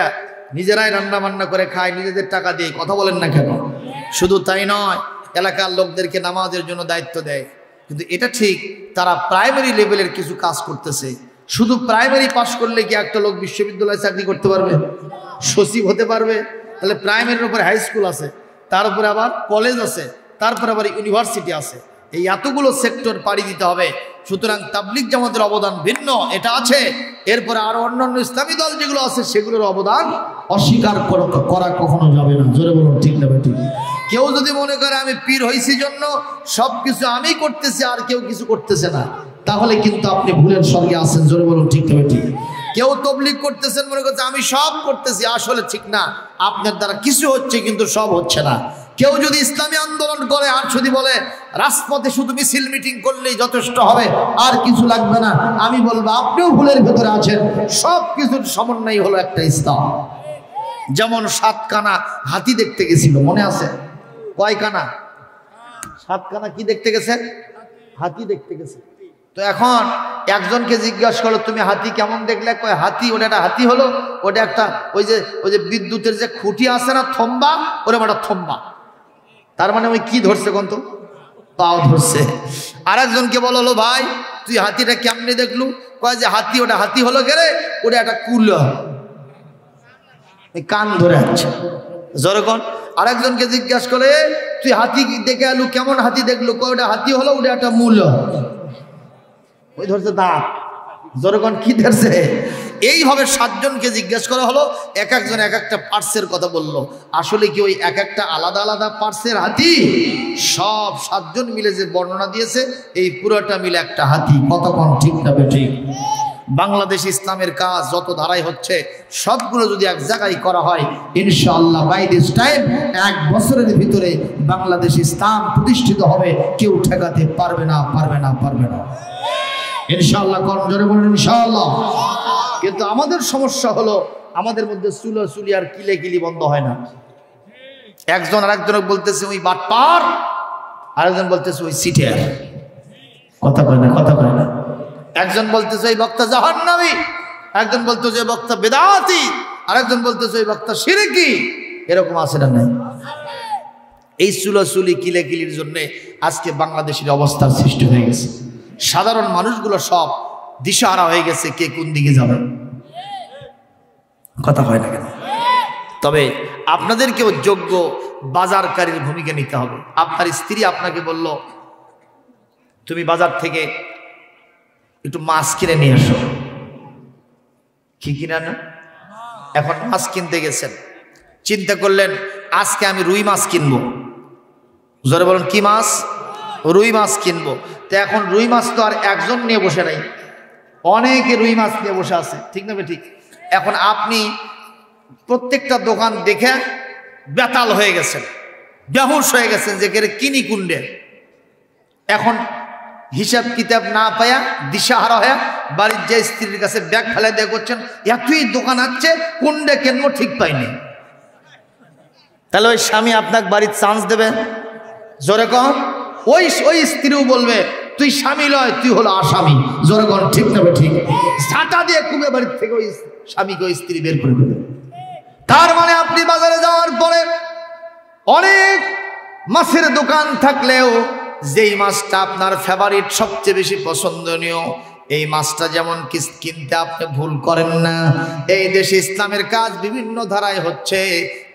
নিজেরাই রান্না বান্না করে খায় নিজেদের টাকা দিয়ে। কথা বলেন না কেন? শুধু তাই নয়, এলাকার লোকদেরকে নামাজের জন্য দায়িত্ব দেয়। কিন্তু এটা ঠিক, তারা প্রাইমারি লেভেলের কিছু কাজ করতেছে। শুধু প্রাইমারি পাস করলে কি একটা লোক বিশ্ববিদ্যালয়ে চাকরি করতে পারবে, সচিব হতে পারবে? তাহলে প্রাইমারির উপরে হাই স্কুল আছে, তার উপরে আবার কলেজ আছে, তারপরে আবার ইউনিভার্সিটি আছে। এই এতগুলো সেক্টর পাড়ি দিতে হবে। সুতরাং তাবলিগ জামাতের অবদান ভিন্ন, এটা আছে। এরপরে আরো অন্যান্য ইসলামী দল যেগুলো আছে সেগুলোর অবদান অস্বীকার করা কখনো যাবে না। জোরে বলুন ঠিক না ঠিক? কেউ যদি মনে করে আমি পীর হইছি জন্য সবকিছু আমি করতেছি আর কেউ কিছু করতেছে না, তাহলে কিন্তু আপনি ভুলের স্বর্গে আছেন। জোরে বলুন ঠিক না ঠিক? কেউ তবলিগ করতেছেন মনে করছে আমি সব করতেছি, আসলে ঠিক না, আপনার দ্বারা কিছু হচ্ছে কিন্তু সব হচ্ছে না। কেউ যদি ইসলামী আন্দোলন করে আর যদি বলে রাজপথে শুধু মিছিল মিটিং করলেই যথেষ্ট হবে আর কিছু লাগবে না, আমি বলবো আপনিও ভুলের ভেতরে আছেন। সব কিছুর সমন্বয় হলো একটা ইসলাম। যেমন 7 কানা হাতি দেখতে গেছিল, মনে আছে? কয় কানা? 7 কানা কি দেখতে গেছে? হাতি দেখতে গেছে। তো এখন একজনকে জিজ্ঞাসা করলো তুমি হাতি কেমন দেখলে? কয় হাতি, ওটা একটা হাতি হলো, ওটা একটা ওই যে বিদ্যুতের যে খুঁটি আছে না, থম্বা, ওরকম একটা থম্বা। তার মানে ওই কি ধরছে কোন তো? পাও ধরছে। আর একজনকে বললো ভাই তুই হাতিটা কেমনে দেখলু? কয় যে হাতি, ওটা হাতি হলো গেলে ওটা একটা কুল, কান ধরে আছে যেরকম। আর একজনকে জিজ্ঞাসা করে তুই হাতি দেখে আলু, কেমন হাতি দেখলু? কয় ওটা হাতি হলো, ওটা একটা মূল, ওই ধরছে দাঁত। যেরকম কি ধরছে? এইভাবে 7 জনকে জিজ্ঞাসা করা হলো, এক একজন এক একটা পার্টসের কথা বললো। আসলে কি ওই এক একটা আলাদা আলাদা পার্টসের হাতি? সব 7 জন মিলে যে বর্ণনা দিয়েছে এই পুরোটা মিলে একটা হাতি। কতক্ষণ ঠিক না ঠিক? বাংলাদেশ ইসলামের কাজ যত ধারায় হচ্ছে সবগুলো যদি এক জায়গায় করা হয় ইনশাআল্লাহ বাই দিস টাইম 1 বছরের ভিতরে বাংলাদেশ ইসলাম প্রতিষ্ঠিত হবে। কেউ ঠেকাতে পারবে না, পারবে না, পারবে না। ইনশাআল্লাহ করুন, জোরে বলুন ইনশাআল্লাহ। কিন্তু আমাদের সমস্যা হলো আমাদের মধ্যে চুলোচুলি আর কিলেকিলি বন্ধ হয় না। একজন আরেকজনকে বলতেছে ওই বাটপার, আরেকজন বলতেছে ওই সিটার। কথা কয় না, কথা কয় না। একজন বলতেছে ওই বক্তা জাহান্নামী, একজন বলতেছে ওই বক্তা বেদাতি, আরেকজন বলতেছে ওই বক্তা শিরকি। এরকম আছে না নাই? এই চুলোচুলি কিলেকিলির জন্য আজকে বাংলাদেশের অবস্থার সৃষ্টি হয়ে গেছে। সাধারণ মানুষগুলো সব দিশাহারা হয়ে গেছে, কে কোন দিকে যাবে। কথা হয় না কেন? তবে আপনাদেরকেও যোগ্য বাজারকারীর ভূমিকা নিতে হবে। আপনার স্ত্রী আপনাকে বলল তুমি বাজার থেকে একটু মাছ কিনে নিয়ে এসো। কি কিনে আনো? এখন মাছ কিনতে গেছেন, চিন্তা করলেন আজকে আমি রুই মাছ কিনবো। জোরে বলুন কি মাছ? রুই মাছ কিনবো। তো এখন রুই মাছ তো আর একজন নিয়ে বসে নাই, অনেকে রুই মাছ নিয়ে বসে আছে, ঠিক না ঠিক? এখন আপনি প্রত্যেকটা দোকান দেখে বেতাল হয়ে গেছেন, বেহুশ হয়ে গেছেন যে কিনি কুন্ডে। এখন হিসাব কিতাব না পায়া দিশাহারা হয়ে বাড়ির যে স্ত্রীর কাছে ব্যাগ ফেলে দিয়ে করছেন এতই দোকান আছে কুন্ডে কেনবো ঠিক পাইনি। তাহলে ওই স্বামী আপনাকে বাড়ির চান্স দেবে? জোরে কম। ওই স্ত্রীও বলবে তুই স্বামী লয়, তুই হলো আসামি। জোরে কম ঠিক না ঠিক? ঝাঁটা দিয়ে কুবে বাড়ির থেকে ওই স্বামীকে ওই স্ত্রী বের করে দেবে। তার মানে আপনি বাজারে যাওয়ার পরে অনেক মাছের দোকান থাকলেও যেই মাছটা আপনার ফেভারিট, সবচেয়ে বেশি পছন্দনীয়, এই মাছটা যেমন কিনতে আপনি ভুল করেন না। এই দেশে ইসলামের কাজ বিভিন্ন ধারায় হচ্ছে,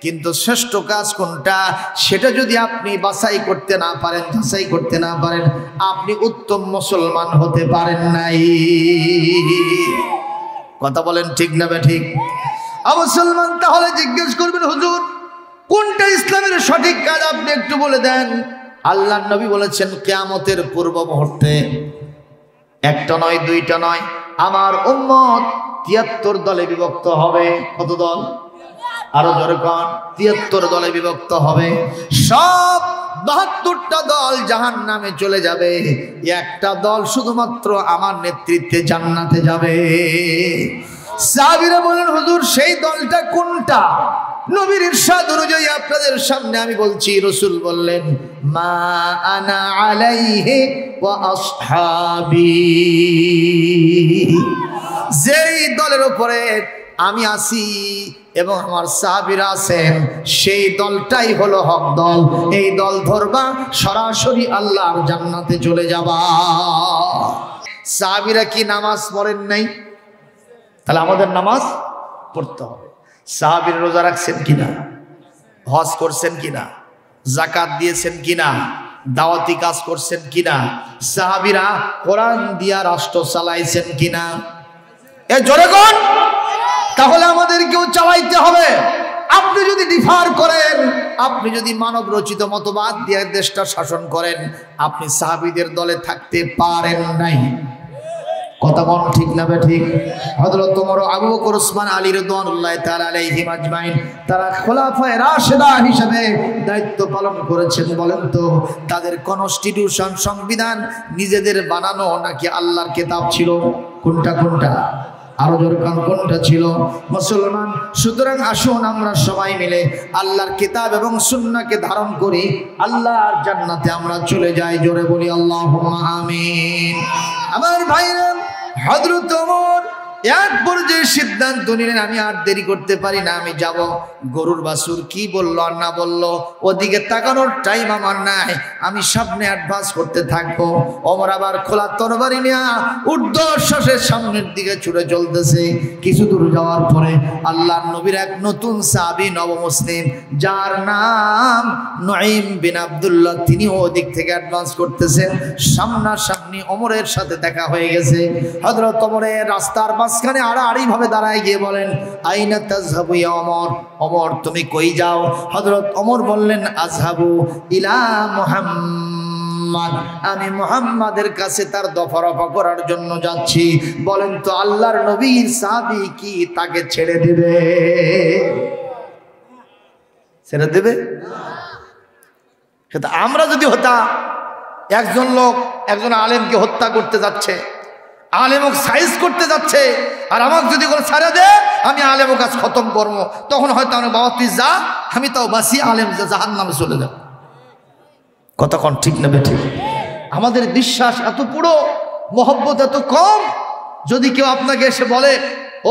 কিন্তু শ্রেষ্ঠ কাজ কোনটা সেটা যদি আপনি বাছাই করতে না পারেন, যাচাই করতে না পারেন, আপনি উত্তম মুসলমান হতে পারেন নাই। কথা বলেন ঠিক না ঠিক? মুসলমান তাহলে জিজ্ঞেস করবেন হুজুর কোনটা ইসলামের সঠিক কাজ আপনি একটু বলে দেন। আল্লাহর নবী বলেছেন কিয়ামতের পূর্ব মুহূর্তে একটা নয় দুইটা নয় আমার উম্মত ৭৩ দলে বিভক্ত হবে। কত দল? আরো জোরে কোন? ৭৩ দলে বিভক্ত হবে। সব ৭২টা দল জাহান্নামে চলে যাবে, একটা দল শুধুমাত্র আমার নেতৃত্বে জান্নাতে যাবে। সাহাবীরা বলেন হুজুর সেই দলটা কোনটা? নবীর ইরশাদ অনুযায়ী আপনাদের সামনে আমি বলছি। রাসূল বললেন মা আনা আলাইহি ওয়া আসহাবি, যেই দলের উপরে আমি আছি এবং আমার সাহাবীরা আছেন সেই দলটাই হলো হক দল। এই দল ধরবা সরাসরি আল্লাহর জান্নাতে চলে যাবা। সাহাবীরা কি নামাজ পড়েন নাই? তাহলে আমাদের নামাজ পড়তে হবে। সাহাবীরা রোজা রাখছেন কিনা, হজ করছেন কিনা, যাকাত দিয়েছেন কিনা, দাওয়াতি কাজ করছেন কিনা, সাহাবীরা কোরআন দিয়া রাষ্ট্র চালাইছেন কিনা, এ জোরে কোন। তাহলে আমাদেরকেও চালাইতে হবে। আপনি যদি ডিফার করেন, আপনি যদি মানব রচিত মতবাদ দিয়ে দেশটা শাসন করেন, আপনি সাহাবীদের দলে থাকতে পারেন নাই। কথা কোন ঠিক না ঠিক? হযরত ওমর, আবু বকর, ওসমান, আলী রাদিয়াল্লাহু তাআলা আলাইহিম আজমাইন, তারা খোলাফায়ে রাশেদা হিসেবে দায়িত্ব পালন করেছেন। বলেন তো তাদের কনস্টিটিউশন, সংবিধান নিজেদের বানানো নাকি আল্লাহর কিতাব ছিল? কোনটা কোনটা? আরো জোরে কোনটা ছিল? মুসলমান। সুতরাং আসুন আমরা সবাই মিলে আল্লাহর কিতাব এবং সুন্নাহকে ধারণ করি, আল্লাহর জান্নাতে আমরা চলে যাই। জোরে বলি আল্লাহুম্মা আমিন। আমার ভাইরা, হযরত ওমর এক পর্যায়ে সিদ্ধান্ত নিলেন, আমি আর দেরি করতে পারি না, আমি যাব। গরুর বাছুর কি বললো আর না বললো ওদিকে তাকানোর টাইম আমার নাই, আমি সামনে অ্যাডভান্স করতে থাকবো। ওমর আবার খোলা তরবারি নিয়ে ঊর্ধ্বশ্বাসের সামনের দিকে ছুটে চলতেছে। কিছু দূর যাওয়ার পরে আল্লাহর নবীর এক নতুন সাহাবী, নবমুসলিম, যার নাম নুঈম বিন আব্দুল্লাহ, তিনি ওদিক থেকে অ্যাডভান্স করতেছেন। সামনাসামনি ওমরের সাথে দেখা হয়ে গেছে। হযরত ওমরের রাস্তার মাঝখানে আড়াআড়ি ভাবে দাঁড়ায় গিয়ে বলেন, আইনা তাযহাবু ইয়া ওমর, ওমর তুমি কই যাও? হযরত ওমর বললেন, আযহাবু ইলা মুহাম্মদ, আমি মুহাম্মাদের কাছে তার দফা করার জন্য যাচ্ছি। বলেন তো আল্লাহর নবীর সাহাবী কি তাকে ছেড়ে দিবে? ছেড়ে দেবে? সেটা আমরা যদি হতাম, একজন লোক একজন আলেমকে হত্যা করতে যাচ্ছে, আলেমক সাইজ করতে যাচ্ছে, আর আমাকে যদি কোনো ছাড়া দে, আমি আলেমক কাজ খতম করবো, তখন হয়তো আমার বাবা তুই যা, আমি তাও বাসি, আলেম জাহান্নামে চলে যাব। কতক্ষণ ঠিক নেবে ঠিক? আমাদের বিশ্বাস এত পুরো, মহব্বত এত কম। যদি কেউ আপনাকে এসে বলে,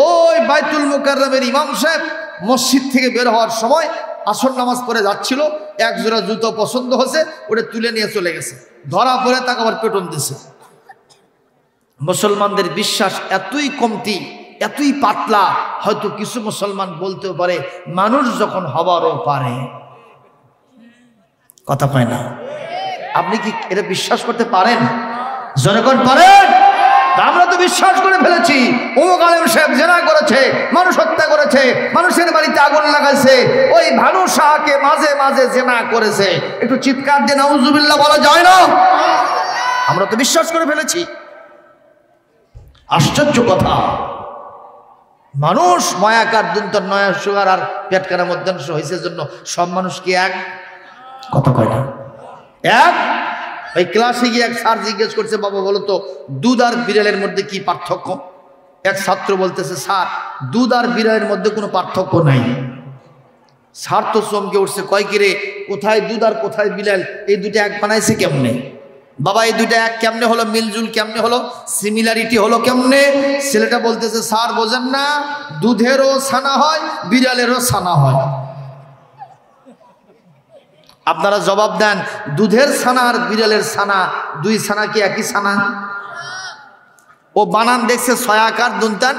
ওই বাইতুল মুকাররমের ইমাম সাহেব মসজিদ থেকে বের হওয়ার সময় আসর নামাজ পড়ে যাচ্ছিল, এক জোড়া জুতো পছন্দ হয়েছে, ওটা তুলে নিয়ে চলে গেছে, ধরা পড়ে তাকে আবার পেটন দিছে। মুসলমানদের বিশ্বাস এতই কমতি, এতই পাতলা, হয়তো কিছু মুসলমান বলতেও পারে মানুষ যখন হবারও পারে। কথা পায় না? আপনি কি এটা বিশ্বাস করতে পারেন? জনগণ পারেন? আমরা তো বিশ্বাস করে ফেলেছি, অমুক আলেম সাহেব জেনা করেছে, মানুষ হত্যা করেছে, মানুষের বাড়িতে আগুন লাগাইছে, ওই ভানু শাহকে মাঝে মাঝে জেনা করেছে। একটু চিৎকার দিয়ে নাউজুবিল্লাহ বলা যায় না? আমরা তো বিশ্বাস করে ফেলেছি। আশ্চর্য কথা, মানুষ ময়াকার দুন্তর নয়া সুগার আর পেটকানা মধ্যাংশ হয়েছে জন্য সব মানুষ কি এক? কথা কয় না এক? ওই ক্লাসে গিয়ে এক স্যার জিজ্ঞেস করছে, বাবা বলো তো দুধ আর বিড়ালের মধ্যে কি পার্থক্য? এক ছাত্র বলতেছে, স্যার দুধ আর বিড়ালের মধ্যে কোনো পার্থক্য নাই। স্যার তো চমকে উঠছে, কয় কিরে কোথায় দুধ আর কোথায় বিড়াল, এই দুটো এক বানাইছে কেমনে? বাবা এই দুইটা এক কেমনে হলো, মিলজুল কেমনে হলো, সিমিলারিটি হলো কেমনে? ছেলেটা বলতেছে, স্যার বোঝেন না, দুধেরও ছানা হয়, বিড়ালেরও ছানা হয়। আপনারা জবাব দেন, দুধের ছানা আর বিড়ালের ছানা, দুই ছানা কি একই ছানা? ও বানান দেখছে 6 আকার দুনতান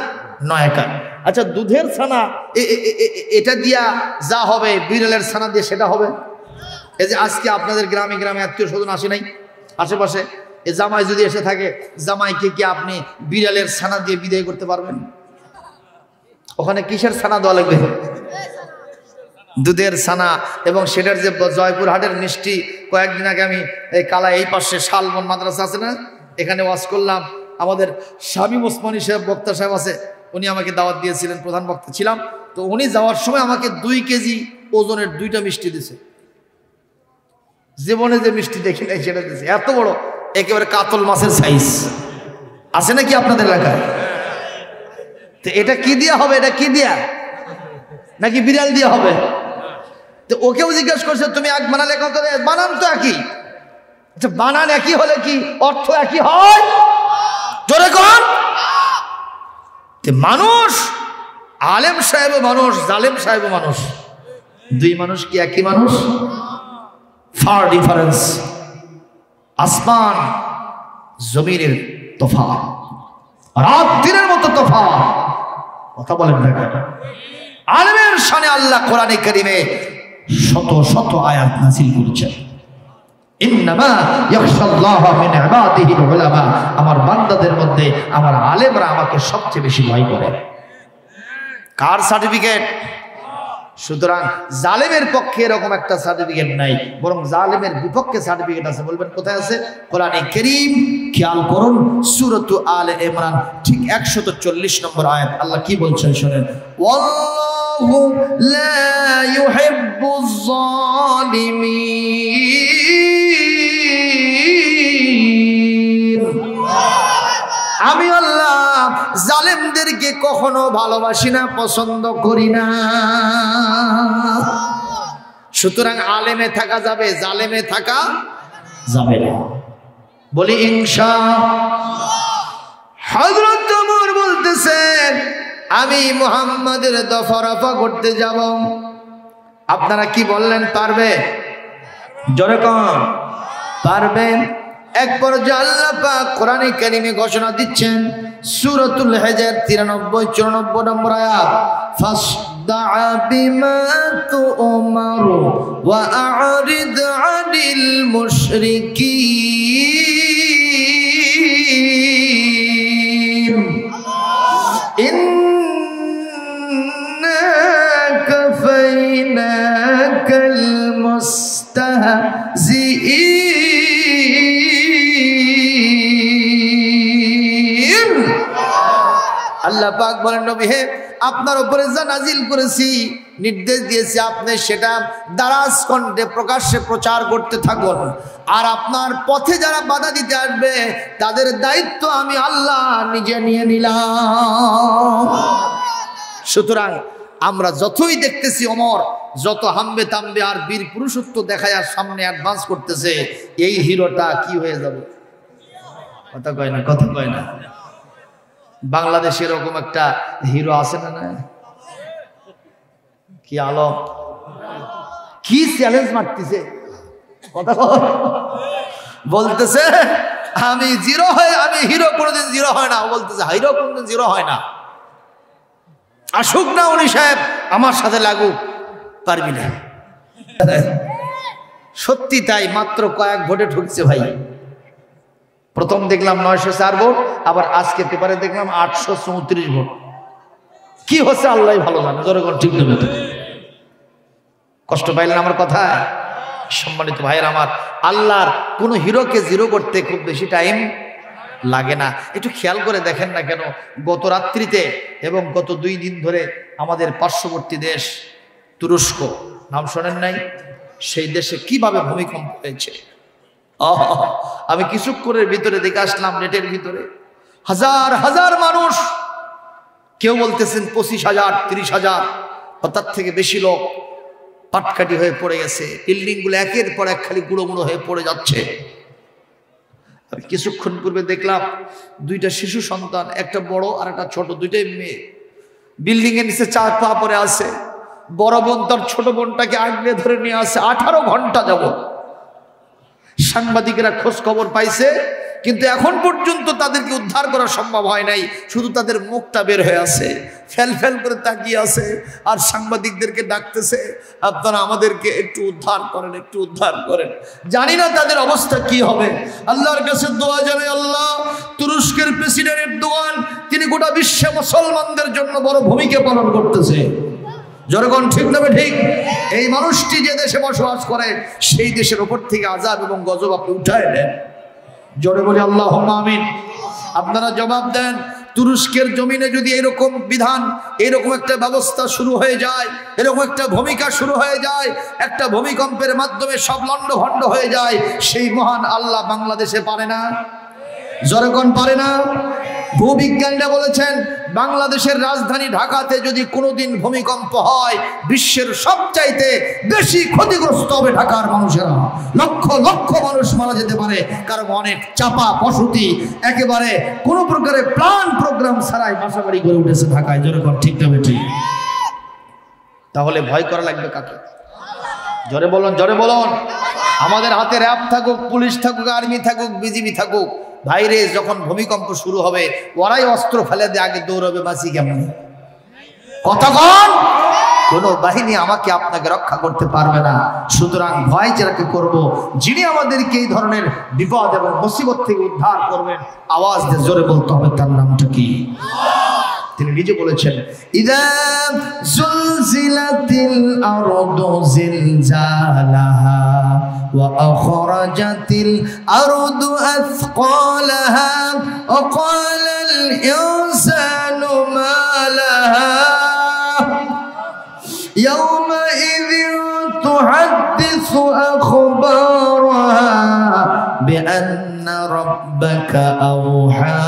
9 আকার। আচ্ছা দুধের ছানা এটা দিয়া যা হবে, বিড়ালের ছানা দিয়ে সেটা হবে? এই যে আজকে আপনাদের গ্রামে গ্রামে আত্মীয় স্বজন আসে নাই আশেপাশে, এ জামাই যদি এসে থাকে, জামাইকে কি আপনি বিড়ালের ছানা দিয়ে বিদায় করতে পারবেন? ওখানে কিসের ছানা দেওয়া লাগবে? দুধের ছানা। এবং সেটার যে জয়পুর হাটের মিষ্টি, কয়েকদিন আগে আমি এই কালা এই পাশে শালবন মাদ্রাসা আছে না, এখানে ওয়াজ করলাম। আমাদের শামীম ওসমানী সাহেব বক্তা সাহেব আছে, উনি আমাকে দাওয়াত দিয়েছিলেন, প্রধান বক্তা ছিলাম। তো উনি যাওয়ার সময় আমাকে 2 কেজি ওজনের 2টা মিষ্টি দিছে। জীবনে যে মিষ্টি দেখি নাই সেটা দিছে, এত বড়, একেবারে কাতল মাছের সাইজ। আছে নাকি আপনাদের এলাকায়? তো এটা কি দিয়া হবে? এটা কি দিয়া? নাকি বিড়াল দিয়া হবে? তো ওকেও জিজ্ঞেস করছে, তুমি এক বানালে কত? বানান তো একই। আচ্ছা বানান একই হলে কি অর্থ একই হয়? জোরে কোন? মানুষ, আলেম সাহেব মানুষ, জালেম সাহেব মানুষ, দুই মানুষ কি একই মানুষ? ফার ডিফারেন্স, আসমান জমিনের তফাৎ, রাত দিনের মতো তফাৎ। কথা বলেন না কেন? আলেমের শানে আল্লাহ কোরআনে কারিমে শত শত আয়াত নাযিল করেছেন। ইন্নামা ইয়াখশাল্লাহা মিন ইবাদিহিল উলামা, আমার বান্দাদের মধ্যে আমার আলেমরা আমাকে সবচেয়ে বেশি ভয় করে। কার সার্টিফিকেট? সুতরাং জালেমের পক্ষে এরকম একটা সার্টিফিকেট নাই, বরং জালেমের বিপক্ষে সার্টিফিকেট আছে। বলবেন কোথায় আছে? কোরআনে কারীম খেয়াল করুন, সূরাতু আলে ইমরান ঠিক 140 নম্বর আয়াত। আল্লাহ কি বলছেন শুনেন, ওয়াল্লাহু লা ইউহিব্বুজ জালিমিন। আমি আল্লাহ জালেমদেরকে কখনো ভালোবাসি না, পছন্দ করি না। সুতরাং আলেমে থাকা যাবে, জালেমে থাকা যাবে না। বলি ইনশাআল্লাহ। হযরত ওমর বলতেছেন, আমি মুহাম্মাদের দফা রফা করতে যাব। আপনারা কি বললেন? পারবে? জোরে কোন পারবেন? এক পর্যায়ে আল্লাহ পাক কোরআনে কারীমে ঘোষণা দিচ্ছেন, সূরাতুল হিজর 93-94 নম্বর আয়াত, ফাসদা বিমা তুমারু ওয়া আ'রিদ আনিল মুশরিকিন ইন্না কাফাইনাকাল মুস্তাহজিঈন। আল্লাহ পাক বলেন, নবী হে, আপনার উপরে যা নাজিল করেছি, নির্দেশ দিয়েছি, আপনি সেটা দারাজ কণ্ঠে প্রকাশ্যে প্রচার করতে থাকুন। আর আপনার পথে যারা বাধা দিতে আসবে, তাদের দায়িত্ব আমি আল্লাহ নিজে নিয়ে নিলাম। সুতরাং আমরা যতই দেখতেছি ওমর যত হামবে তামবে আর বীর পুরুষত্ব দেখায় আর সামনে অ্যাডভান্স করতেছে, এই হিরোটা কি হয়ে যাবে? কথা কয় না, কথা কয় না। বাংলাদেশে এরকম একটা হিরো আছে না? না কি আলম, কি চ্যালেঞ্জ মারতেছে, কথা বলতেছে আমি জিরো হয়, আমি হিরো কোনোদিন জিরো হয় না। বলতেছে হিরো কোনোদিন জিরো হয় না, আসুক না উনি সাহেব, আমার সাথে লাগুক, পারবি না। সত্যি তাই, মাত্র কয়েক ভোটে ঠকছে ভাই। প্রথম দেখলাম 904 ভোট, আবার আজকে পেপারে দেখলাম 834 ভোট। কি হচ্ছে আল্লাহ ভালো জানে। জনগণ ঠিক নেবে, কষ্ট পাইলেন আমার কথা? সম্মানিত ভাইয়ের আমার, আল্লাহর কোন হিরোকে জিরো করতে খুব বেশি টাইম লাগে না। একটু খেয়াল করে দেখেন না কেন, গত রাত্রিতে এবং গত 2 দিন ধরে আমাদের পার্শ্ববর্তী দেশ তুরস্ক, নাম শোনেন নাই? সেই দেশে কিভাবে ভূমিকম্প হয়েছে। আমি কিছুক্ষণের ভিতরে দেখে আসলাম, নেটের ভিতরে হাজার হাজার মানুষ, কেউ বলতেছেন 25,000, 30,000 বা তার থেকে বেশি লোক পাটকাটি হয়ে পড়ে গেছে। বিল্ডিং গুলো একের পর এক খালি গুঁড়ো গুঁড়ো হয়ে পড়ে যাচ্ছে। আমি কিছুক্ষণ পূর্বে দেখলাম 2টা শিশু সন্তান, একটা বড় আর একটা ছোট, 2টাই মেয়ে, বিল্ডিং এর নিচে 4 পা পরে আছে। বড় বোন তার ছোট বোনটাকে আগলে ধরে নিয়ে আসে 18 ঘন্টা যাবত। সাংবাদিকেরা খোঁজ খবর পাইছে, কিন্তু এখন পর্যন্ত তাদেরকে উদ্ধার করা সম্ভব হয় নাই। শুধু তাদের মুখটা বের হয়ে আছে, ফেল ফেল করে তাকিয়ে আছে, আর সাংবাদিকদেরকে ডাকতেছে, আপনারা আমাদেরকে একটু উদ্ধার করেন, একটু উদ্ধার করেন। জানি না তাদের অবস্থা কি হবে। আল্লাহর কাছে দোয়া জানে, আল্লাহ তুরস্কের প্রেসিডেন্ট এরদোয়ান, তিনি গোটা বিশ্বে মুসলমানদের জন্য বড় ভূমিকা পালন করতেছে। জনগণ ঠিক নেবে ঠিক। এই মানুষটি যে দেশে বসবাস করে, সেই দেশের উপর থেকে আযাব এবং গজব আপনি উঠায় দেন। জোরে বলি আল্লাহুম্মা আমিন। আপনারা জবাব দেন, তুরস্কের জমিনে যদি এরকম বিধান, এরকম একটা ব্যবস্থা শুরু হয়ে যায়, এরকম একটা ভূমিকা শুরু হয়ে যায়, একটা ভূমিকম্পের মাধ্যমে সব লণ্ডভণ্ড হয়ে যায়, সেই মহান আল্লাহ বাংলাদেশে পারে না? জনগণ পারে না? ভূবিজ্ঞানীরা বলেছেন, বাংলাদেশের রাজধানী ঢাকাতে যদি কোনোদিন ভূমিকম্প হয়, বিশ্বের সবচাইতে বেশি ক্ষতিগ্রস্ত হবে ঢাকার মানুষেরা। লক্ষ লক্ষ মানুষ মারা যেতে পারে, কারণ অনেক চাপা বসতি, একেবারে কোনো প্রকারের প্ল্যান প্রোগ্রাম ছাড়াই বাসাবাড়ি গড়ে উঠেছে ঢাকায়। জনগণ ঠিক না ঠিক? তাহলে ভয় করা লাগবে কাকে? জোরে বলুন, জোরে বলুন। আমাদের হাতে র‍্যাব থাকুক, পুলিশ থাকুক, আর্মি থাকুক, বিজিবি থাকুক, ভাইরে যখন ভূমিকম্প শুরু হবে, ওরাই অস্ত্র ফেলে দিয়ে আগে দৌড়বে, বাঁচি কেমন? কতক্ষণ কোনো বাহিনী আমাকে আপনাকে রক্ষা করতে পারবে না। সুতরাং ভয় যাকে করব, যিনি আমাদেরকে এই ধরনের বিপদ এবং মুসিবত থেকে উদ্ধার করবেন, আওয়াজ দিয়ে জোরে বলতে হবে তার নামটা কি। তিনি নিজে বলেছেন, ইযা যুলজিলাতিল আরদু জিলজালাহা ওয়া আখরাজাতিল আরদু আথকালাহা ওয়া ক্বালাল ইনসানু মা লাহা ইয়াওমাইযিন তুহাদ্দিসু আখবারাহা বিআন্না রাব্বাকা আওহা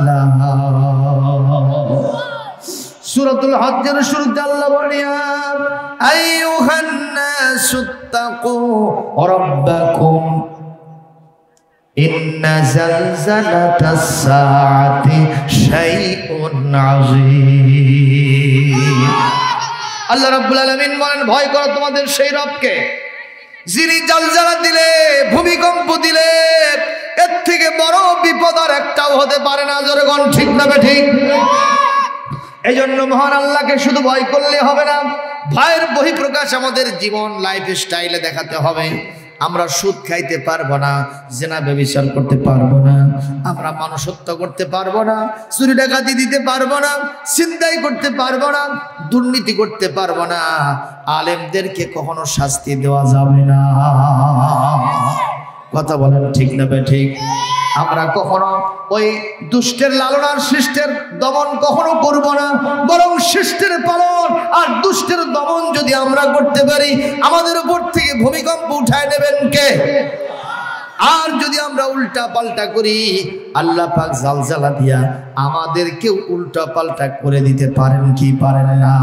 লাহা। সূরাতুল হজ্জের শুরুতে আল্লাহ বলেন, আইয়ুহান নাসুত্তাকু রাব্বাকুম ইন্না জালজালাতাস সাআতি শাইউন আযীম। আল্লাহ রাব্বুল আলামিন বলেন, ভয় করো তোমাদের সেই রবকে, যিনি জালজালা দিলে, ভূমিকম্প দিলে এর থেকে বড় বিপদ আর একটাও হতে পারে না। জোরে কোন ঠিক না ঠিক? এই জন্য মহান আল্লাহকে শুধু ভয় করলে হবে না, ভয়ের বহিঃপ্রকাশ আমাদের জীবন লাইফ স্টাইলে দেখাতে হবে। আমরা সুদ খাইতে পারবো না, জিনা ব্যভিচার করতে পারবো না, আমরা মানুষ হত্যা করতে পারবো না, চুরি ডাকাতি দিতে পারবো না, ছিনতাই করতে পারবো না, দুর্নীতি করতে পারবো না, আলেমদেরকে কখনো শাস্তি দেওয়া যাবে না। কথা বলেন ঠিক না ঠিক? আমরা কখনো ওই দুষ্টের লালনার শিষ্টের দমন কখনো করব না, বরং শিষ্টের পালন আর দুষ্টের দমন যদি আমরা করতে পারি, আমাদের উপর থেকে ভূমিকম্প উঠায় নেবেন কে? আর যদি আমরা উল্টা পাল্টা করি, আল্লাহ পাক জালজালা দিয়া আমাদেরকে উল্টা পাল্টা করে দিতে পারেন কি পারেন না?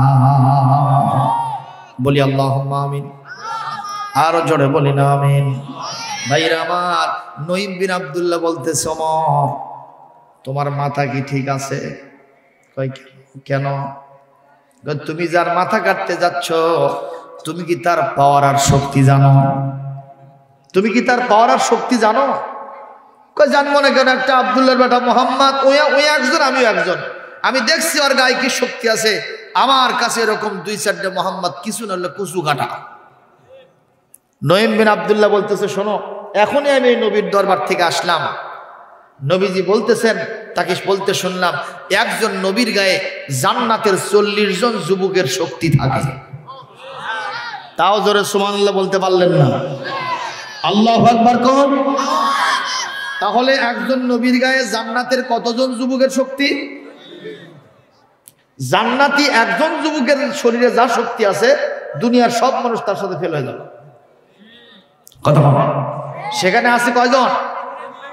বলি আল্লাহুম্মা আমিন। আরো জোরে বলি না আমিন। ভাইরা আমার, নঈম বিন আব্দুল্লাহ বলতেছে, ওমর তোমার মাথা কি ঠিক আছে? কই কেন? তুমি যার মাথা কাটতে যাচ্ছ, তুমি কি তার পাওয়ার আর শক্তি জানো? তুমি কি তার পাওয়ার আর শক্তি জানো? কই জানবো না কেন? একটা আব্দুল্লাহর বেটা মোহাম্মদ, ওই একজন, আমিও একজন। আমি দেখছি ওর গায়ে কি শক্তি আছে। আমার কাছে এরকম 2-4টে মোহাম্মদ কিছু না হলে কুচু কাটা। নঈম বিন আব্দুল্লাহ বলতেছে, শোনো, এখনই আমি এই নবীর দরবার থেকে আসলাম, নবীজি বলতেছেন, তাকে বলতে শুনলাম, একজন নবীর গায়ে জান্নাতের 40 জন যুবকের শক্তি থাকে। তাও জোরে সুবহানাল্লাহ বলতে পারলেন না? আল্লাহু আকবার কোন? তাহলে একজন নবীর গায়ে জান্নাতের কতজন যুবকের শক্তি? জান্নাতি একজন যুবকের শরীরে যা শক্তি আছে, দুনিয়ার সব মানুষ তার সাথে ফেল হয়ে যাবে। কথা বল। সেখানে আছে কয়জন?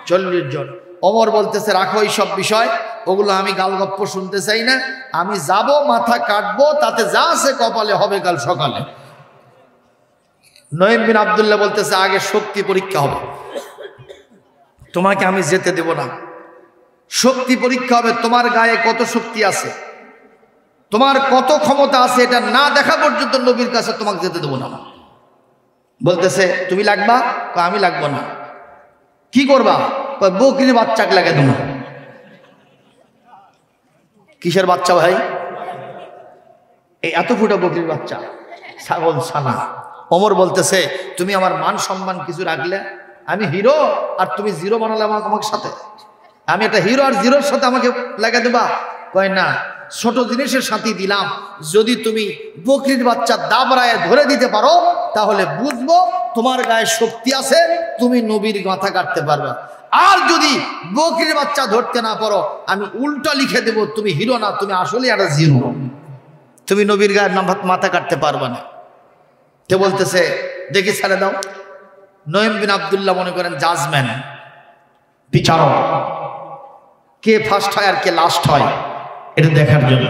40 জন। ওমর বলতেছে, রাখো এই সব বিষয়, ওগুলো আমি গালগপ্প শুনতে চাই না। আমি যাব, মাথা কাটবো, তাতে যা আছে কপালে হবে কাল সকালে। নঈম বিন আব্দুল্লাহ বলতেছে, আগে শক্তি পরীক্ষা হবে, তোমাকে আমি যেতে দেব না। শক্তি পরীক্ষা হবে, তোমার গায়ে কত শক্তি আছে, তোমার কত ক্ষমতা আছে, এটা না দেখা পর্যন্ত নবীর কাছে তোমাকে যেতে দেবো না। বলতেছে, তুমি লাগবা? আমি লাগবো না। কি করবা? বকরির বাচ্চাকে লাগে দেবো। কিসের বাচ্চা ভাই? এই এত ফুটা বকরির বাচ্চা, ছাগল ছানা। ওমর বলতেছে, তুমি আমার মান সম্মান কিছু রাখলে? আমি হিরো আর তুমি জিরো বানালে আমার সাথে? আমি একটা হিরো আর জিরোর সাথে আমাকে লাগা দেবা? কয় না, ছোট জিনিসের সাথে দিলাম, যদি তুমি বকরির বাচ্চা দাবড়ায় ধরে দিতে পারো, তাহলে বুঝবো তোমার গায়ে শক্তি আছে, তুমি নবীর মাথা কাটতে পারবে। আর যদি বকরির বাচ্চা ধরতে না পারো, আমি উল্টা লিখে দেব, তুমি হিরো না, তুমি আসলে একটা জিরো, তুমি নবীর গায়ের মাথা কাটতে পারবে না। কে বলতেছে, দেখি ছেড়ে দাও। নঈম বিন আব্দুল্লাহ মনে করেন জাজম্যান, বিচারক, কে ফার্স্ট হয় আর কে লাস্ট হয় এটা দেখার জন্য।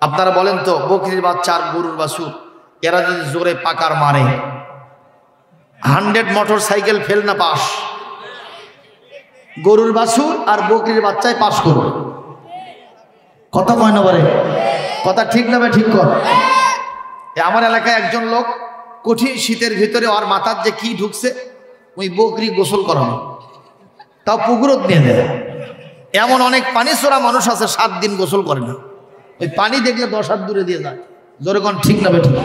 আপনারা বলেন তো, বকরির বাচ্চা আর গরুর বাছুর, এরা যদি জোরে পাকার মারে, 100 মোটরসাইকেল ফেল না পাস? গরুর বাছুর আর বকরির বাচ্চায় পাস করবে। কথা কয় না বলে? কথা ঠিক না? ঠিক কর। আমার এলাকায় একজন লোক, কঠিন শীতের ভিতরে ওর মাথার যে কি ঢুকছে, ওই বকরি গোসল করানো, তাও পুকুরত নিয়ে দেয়। এমন অনেক পানি ছোড়া মানুষ আছে 7 দিন গোসল করে না, ওই পানি দেখলে 10 হাত দূরে দিয়ে যায়, জোরে কোন ঠিক না বেঠিক?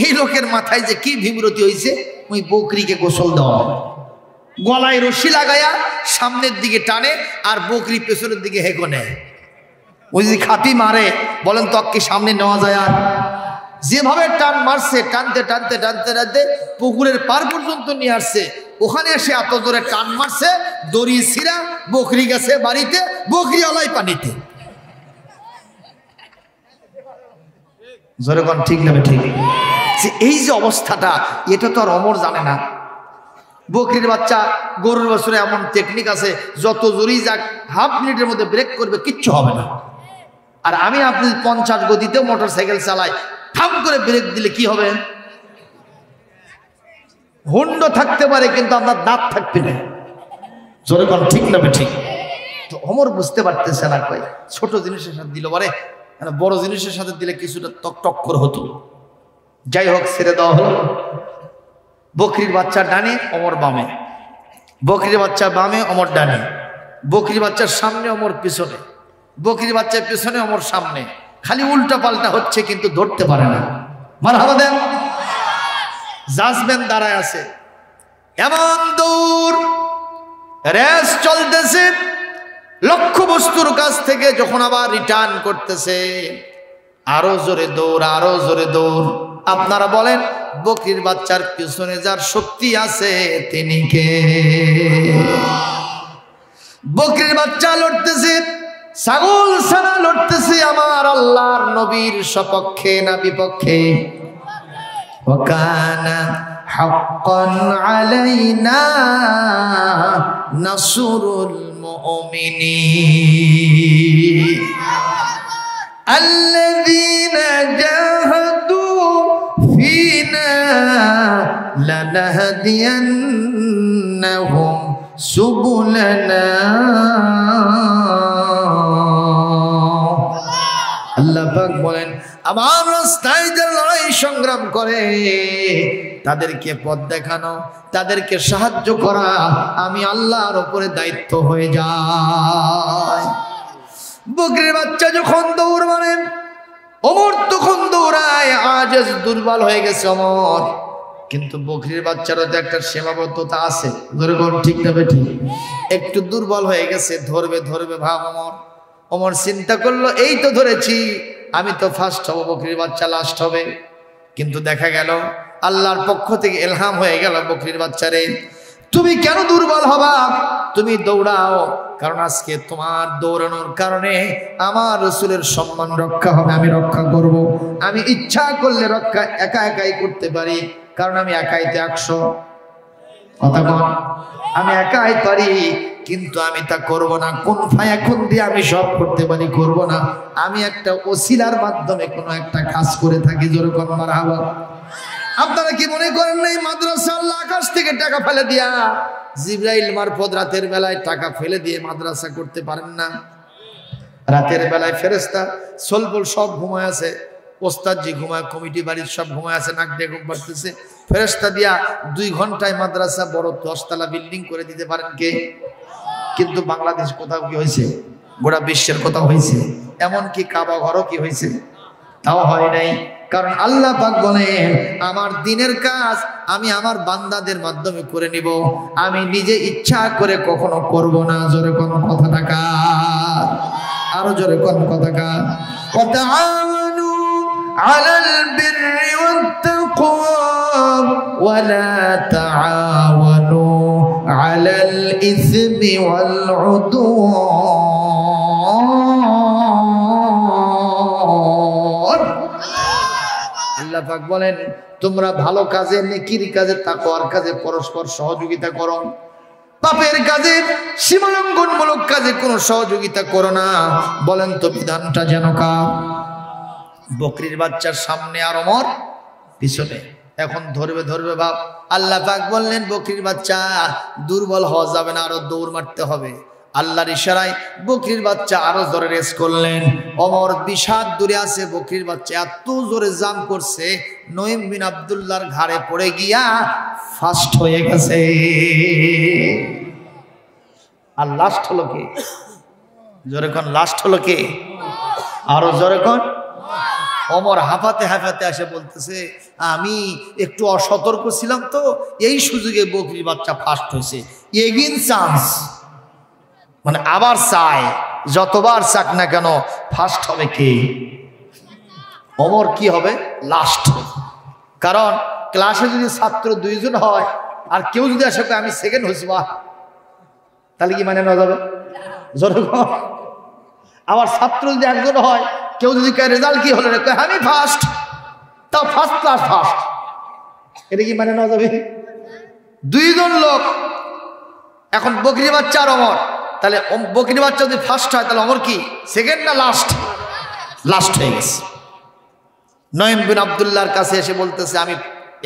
এই লোকের মাথায় যে কি বিমূর্তি হয়েছে, ওই বকরিকে গোসল দেওয়া হয়, গলায় রশি লাগায়া সামনের দিকে টানে আর বকরি পেছনের দিকে হেঁকো নেয়। ওই যদি খাতি মারে বলেন তককে সামনে নেওয়া যায়? আর যেভাবে টান মারছে, টানতে টানতে টানতে টানতে পুকুরের পার পর্যন্ত নিয়ে আসছে, ওখানে এসে এত জোরে টান মারছে, দড়ি ছিঁড়া বকরি গেছে বাড়িতে, বকরি আলাই পানিতে। জোরে কোন ঠিক না ঠিক? এই যে অবস্থাটা, এটা তো আর অমর জানে না। বকরির বাচ্চা, গরুর বছরে এমন টেকনিক আছে, যত জোরেই যাক হাফ মিনিটের মধ্যে ব্রেক করবে, কিচ্ছু হবে না। আর আমি আপনি 50 গতিতে মোটর সাইকেল চালাই, থাম করে ব্রেক দিলে কি হবে? হুন্ড থাকতে পারে কিন্তু আপনার দাঁত থাকবে না। জোরে কোন ঠিক না ঠিক? তো অমর বুঝতে পারতেছে না, কয় ছোট জিনিসের সাথে দিল পারে, বড় জিনিসের সাথে দিলে কিছুটা টক্কর হতো। যাই হোক, ছেড়ে দেওয়া হলো। বকরির বাচ্চা ডানে, অমর বামে, বকরির বাচ্চা বামে, অমর ডানে, বকরির বাচ্চার সামনে, অমর পিছনে, বকরির বাচ্চার পিছনে, অমর সামনে, খালি উল্টা পাল্টা হচ্ছে কিন্তু ধরতে পারে না। মারহাবা দেন। জাজমেন্ট দাঁড়ায় আছে, এমন দৌড় রেস চলতেছে, লক্ষ্য বস্তুর কাছ থেকে যখন আবার রিটার্ন করতেছে, আরো জোরে দৌড়, আরো জোরে দৌড়। আপনারা বলেন, বকরির বাচ্চার পিছনে যার শক্তি আছে তিনি কে? বকরির বাচ্চা লড়তেছে, ছাগল ছানা লড়তেছে, আমার আল্লাহর নবীর সপক্ষে না বিপক্ষে? ওয়াকানা হাক্কান আলাইনা নাসরুল মুমিনিন আল্লাযীনা জাহাদু ফিনা লানাহদিয়ান্নাহুম সুবুলানা। আল্লাহ পাক বলেন, আমার রাস্তায় যারা লড়াই সংগ্রাম করে তাদেরকে পথ দেখানো, তাদেরকে সাহায্য করা আমি আল্লাহর উপরে দায়িত্ব হয়ে যায়। বকরির বাচ্চা যখন দৌড় মারে, ওমর তখন দৌড়ায়, আজ দুর্বল হয়ে গেছে ওমর। কিন্তু বকরির বাচ্চারও তো একটা সীমাবদ্ধতা আছে, ধরে কোন ঠিক না বেঠিক? একটু দুর্বল হয়ে গেছে, ধরবে ধরবে ভাব ওমর। ওমর চিন্তা করলো, এই তো ধরেছি, আমি তো ফার্স্ট হব, বকরির বাচ্চা লাস্ট হবে। কিন্তু দেখা গেল আল্লাহর পক্ষ থেকে ইলহাম হয়ে গেল, বকরির বাচ্চারে তুমি কেন দুর্বল হবা? তুমি দৌড়াও, কারণ আজকে তোমার দৌড়ানোর কারণে আমার রাসূলের সম্মান রক্ষা হবে, আমি রক্ষা করব। আমি ইচ্ছা করলে রক্ষা একা একাই করতে পারি, কারণ আমি একাইতে 100 কথা বল, আমি একাই পারি, কিন্তু আমি তা করব না। কোন ফায়াকুন দিয়ে আমি সব করতে পারি, করব না। আমি একটা ওসিলার মাধ্যমে কোনো একটা কাজ করে থাকি। জোরে কোন মারহাবা। আপনারা কি মনে করেন না এই মাদ্রাসা আল্লাহ আকাশ থেকে টাকা ফেলে দিয়া, জিবরাইল মারফত রাতের বেলায় টাকা ফেলে দিয়ে মাদ্রাসা করতে পারেন না? রাতের বেলায় ফেরেশতা সলবল সব ঘুমায় আছে, ওস্তাদজি ঘুমায়, কমিটি বাড়ির সব ঘুমায় আছে, নাক দিয়ে ঘুম পাড়তেছে, ফেরেশতা দিয়া 2 ঘন্টায় মাদ্রাসা বড় 10 তলা বিল্ডিং করে দিতে পারেন কে? কিন্তু বাংলাদেশ কোথাও কি হয়েছে? গোটা বিশ্বের কোথাও হয়েছে? এমনকি কাবা ঘরও কি হয়েছে? তাও হয় নাই। কারণ আল্লাহ পাক বলেন, আমার দিনের কাজ আমি আমার বান্দাদের মাধ্যমে করে নিব, আমি নিজে ইচ্ছা করে কখনো করব না। জোরে কোন কথা টাকা, আরো জোরে কোন কথা কা। ওয়াতাআওয়ানু আলাল বিররি ওয়াত তাকওয়া ওয়া লা তাআওয়ানু আলাল ইসমি ওয়াল উদওয়ান। আল্লাহ পাক বলেন, তোমরা ভালো কাজে, নেকির কাজে, তাকওয়ার কাজে পরস্পর সহযোগিতা করো, পাপের কাজে, সীমালঙ্ঘনমূলক কাজে কোনো সহযোগিতা করো না। বলেন তো বিধানটা যেন কার? বকরির বাচ্চার সামনে আর ওমর পিছনে। এখন ধরবে ধরবে ভাব। আল্লাহ পাক বললেন, বকরির বাচ্চা দুর্বল হওয়া যাবে না, আরো দৌড় মারতে হবে। আল্লাহর ইশারায় বকরির বাচ্চা আরো জোরে রেস করলেন। ওমর 20 হাত দূরে আছে, বকরির বাচ্চা এত জোরে জাম করছে, নঈম বিন আব্দুল্লাহর ঘাড়ে পড়ে গিয়া ফাস্ট হয়ে গেছে। আর লাস্ট হলো কে? জোরে কোন লাস্ট হলো কে? আরো জোরে কোন? ওমর হাঁপাতে হাঁপাতে এসে বলতেছে, আমি একটু অসতর্ক ছিলাম তো, এই সুযোগে বকরির বাচ্চা ফার্স্ট হয়েছে, এগিন চান্স, মানে আবার চায়, যতবার চাক না কেন ফার্স্ট হবে কে? ওমর কি হবে? লাস্ট। কারণ ক্লাসে যদি ছাত্র 2 জন হয় আর কেউ যদি আসে আমি সেকেন্ড হয়েছি, বা তাহলে কি মানে নেওয়া যাবে? আবার ছাত্র যদি 1 জন হয়, কেউ যদি রেজাল্ট কি হলো, আমি ফার্স্ট, তাও ফার্স্ট ক্লাস ফার্স্ট, এটা কি মানে নেওয়া যাবে? 2 জন লোক, এখন বকরি বাচ্চা আর ওমর, তাহলে বকরি বাচ্চা যদি ফার্স্ট হয় তাহলে ওমর কি সেকেন্ড না লাস্ট? লাস্ট হয়ে গেছে। নঈম বিন আব্দুল্লাহর কাছে এসে বলতেছে, আমি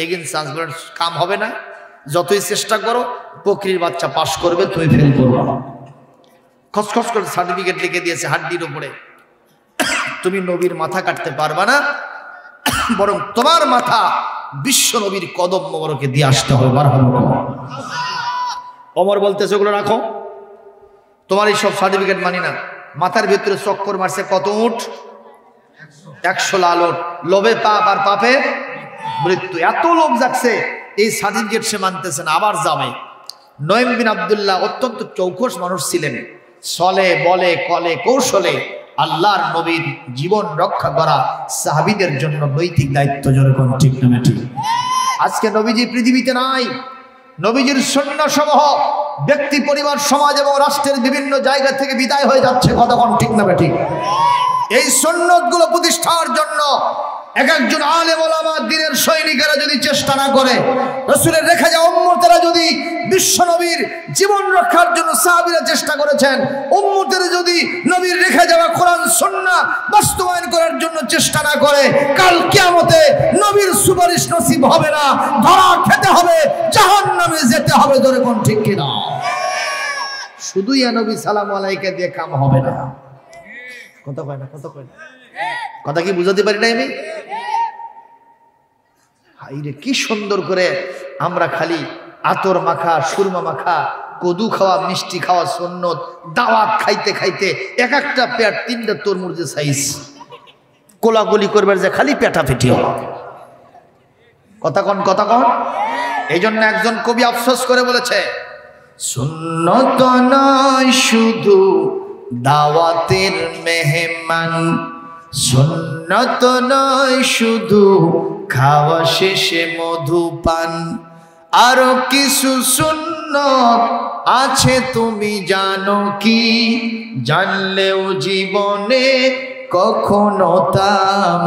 এগেন চান্স, কাম হবে না, যতই চেষ্টা করো বকরির বাচ্চা পাস করবে, তুমি ফেল করবে। খসখস করে সার্টিফিকেট লিখে দিয়েছে হাড্ডির উপরে, তুমি নবীর মাথা কাটতে পারবা না, বরং তোমার মাথা বিশ্ব নবীর কদম মোবারকে দিয়ে আসতে হবে। ওমর বলতেছে, ওগুলো রাখো, তোমার এই সব সার্টিফিকেট মানি না। মাথার ভিতরে চক্কর মারছে কত উট? 100 লাল উট। লোভে পাপ আর পাপে মৃত্যু। এত লোভ যাচ্ছে, এই সার্টিফিকেট সে মানতেছে না, আবার যাবে। নঈম বিন আব্দুল্লাহ অত্যন্ত চৌখস মানুষ ছিলেন, চলে বলে কলে কৌশলে আল্লাহর নবীর জীবন রক্ষা করা সাহাবীদের জন্য নৈতিক দায়িত্ব। যেরকম ঠিক না ঠিক? আজকে নবীজি পৃথিবীতে নাই, নবীজির সৈন্যসমূহ ব্যক্তি, পরিবার, সমাজ এবং রাষ্ট্রের বিভিন্ন জায়গা থেকে বিদায় হয়ে যাচ্ছে। কতক্ষণ ঠিক না ঠিক? এই সুন্নতগুলো প্রতিষ্ঠার জন্য একজন আলেম ওলামা দ্বীনের সৈনিকেরা যদি চেষ্টা না করে, রাসূলের রেখে যাওয়া উম্মতেরা যদি বিশ্ব নবীর জীবন রক্ষার জন্য সাহাবীরা চেষ্টা করেছেন, উম্মতেরা যদি নবীর রেখে যাওয়া কোরআন সুন্নাহ বাস্তবায়ন করার জন্য চেষ্টা না করে, কাল কিয়ামতে নবীর সুপারিশ নসিব হবে না, ধরা খেতে হবে, জাহান্নামে যেতে হবে। ধরে কোন ঠিক কিনা? শুধু ইয়া নবী সালাম আলাইকা দিয়ে কাম হবে না। কথা কয় না, কথা কয় না, কথা কি বুঝাতে পারি না আমি? হাইরে কি সুন্দর করে আমরা খালি আতর মাখা, সুরমা মাখা, কদু খাওয়া, মিষ্টি খাওয়া সুন্নত, দাওয়াত খাইতে খাইতে এক একটা পেট 3টা তরমুজের সাইজ, কোলাগুলি করবার যে খালি পেটা পেটি হওয়া। কথা কন, কথা কন। এই জন্য একজন কবি আফসোস করে বলেছে, সুন্নত নয় শুধু দাওয়াতের মেহমান, সুন্নত নয় শুধু খাওয়া শেষে মধুপান, আরো কিছু সুন্নত আছে তুমি জানো কি? জানলেও জীবনে কখনো তা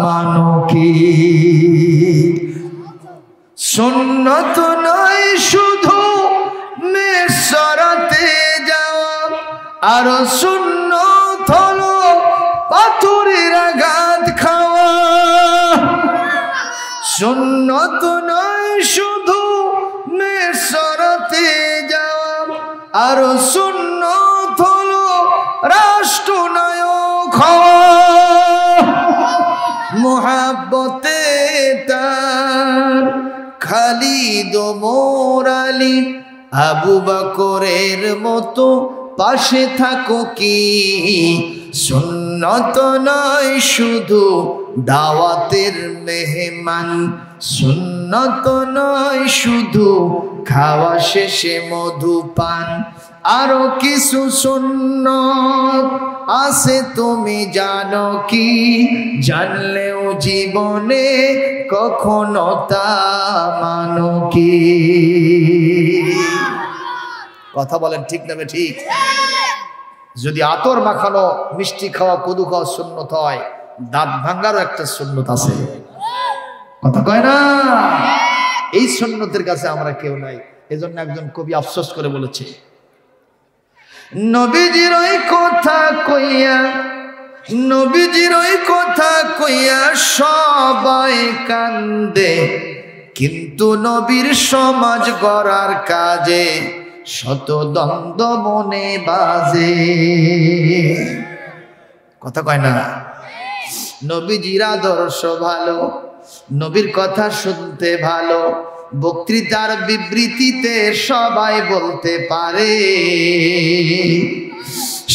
মানো কি? সুন্নত নয় শুধু মেসরাতে যাওয়া, আরো সুন্নত হলো পাথরের আঘাত খাওয়া। সুন্নত নয় শুধু মেসরাতে যাওয়া, আরো সুন্নত হলো রাষ্ট্রনায়ক হওয়া। মুহাব্বতে তার খালিদ ওমর আলী আবু বকরের মতো পাশে থাকো কি? সুন্নত নয় শুধু দাওয়াতের মেহমান, সুন্নত নয় শুধু খাওয়া শেষে মধুপান, আরো কিছু সুন্নত আছে তুমি জানো কি? জানলেও জীবনে কখনো তা মানো কি? কথা বলেন ঠিক না ঠিক? যদি আতর মাখানো, মিষ্টি খাওয়া, কদু খাওয়া সুন্নত হয়, দাঁত ভাঙ্গারও একটা সুন্নত আছে। কথা কয় না? এই সুন্নতের কাছে আমরা কেউ নাই। এজন্য একজন কবি আফসোস করে বলেছে, নবীজির ওই কথা কইয়া, নবীজির ওই কথা কইয়া সবাই কান্দে, কিন্তু নবীর সমাজ গড়ার কাজে শত দ্বন্দ্ব মনে বাজে। কথা কয় না? নবীজির আদর্শ ভালো, নবীর কথা শুনতে ভালো, বক্তৃতার বিবৃতিতে সবাই বলতে পারে।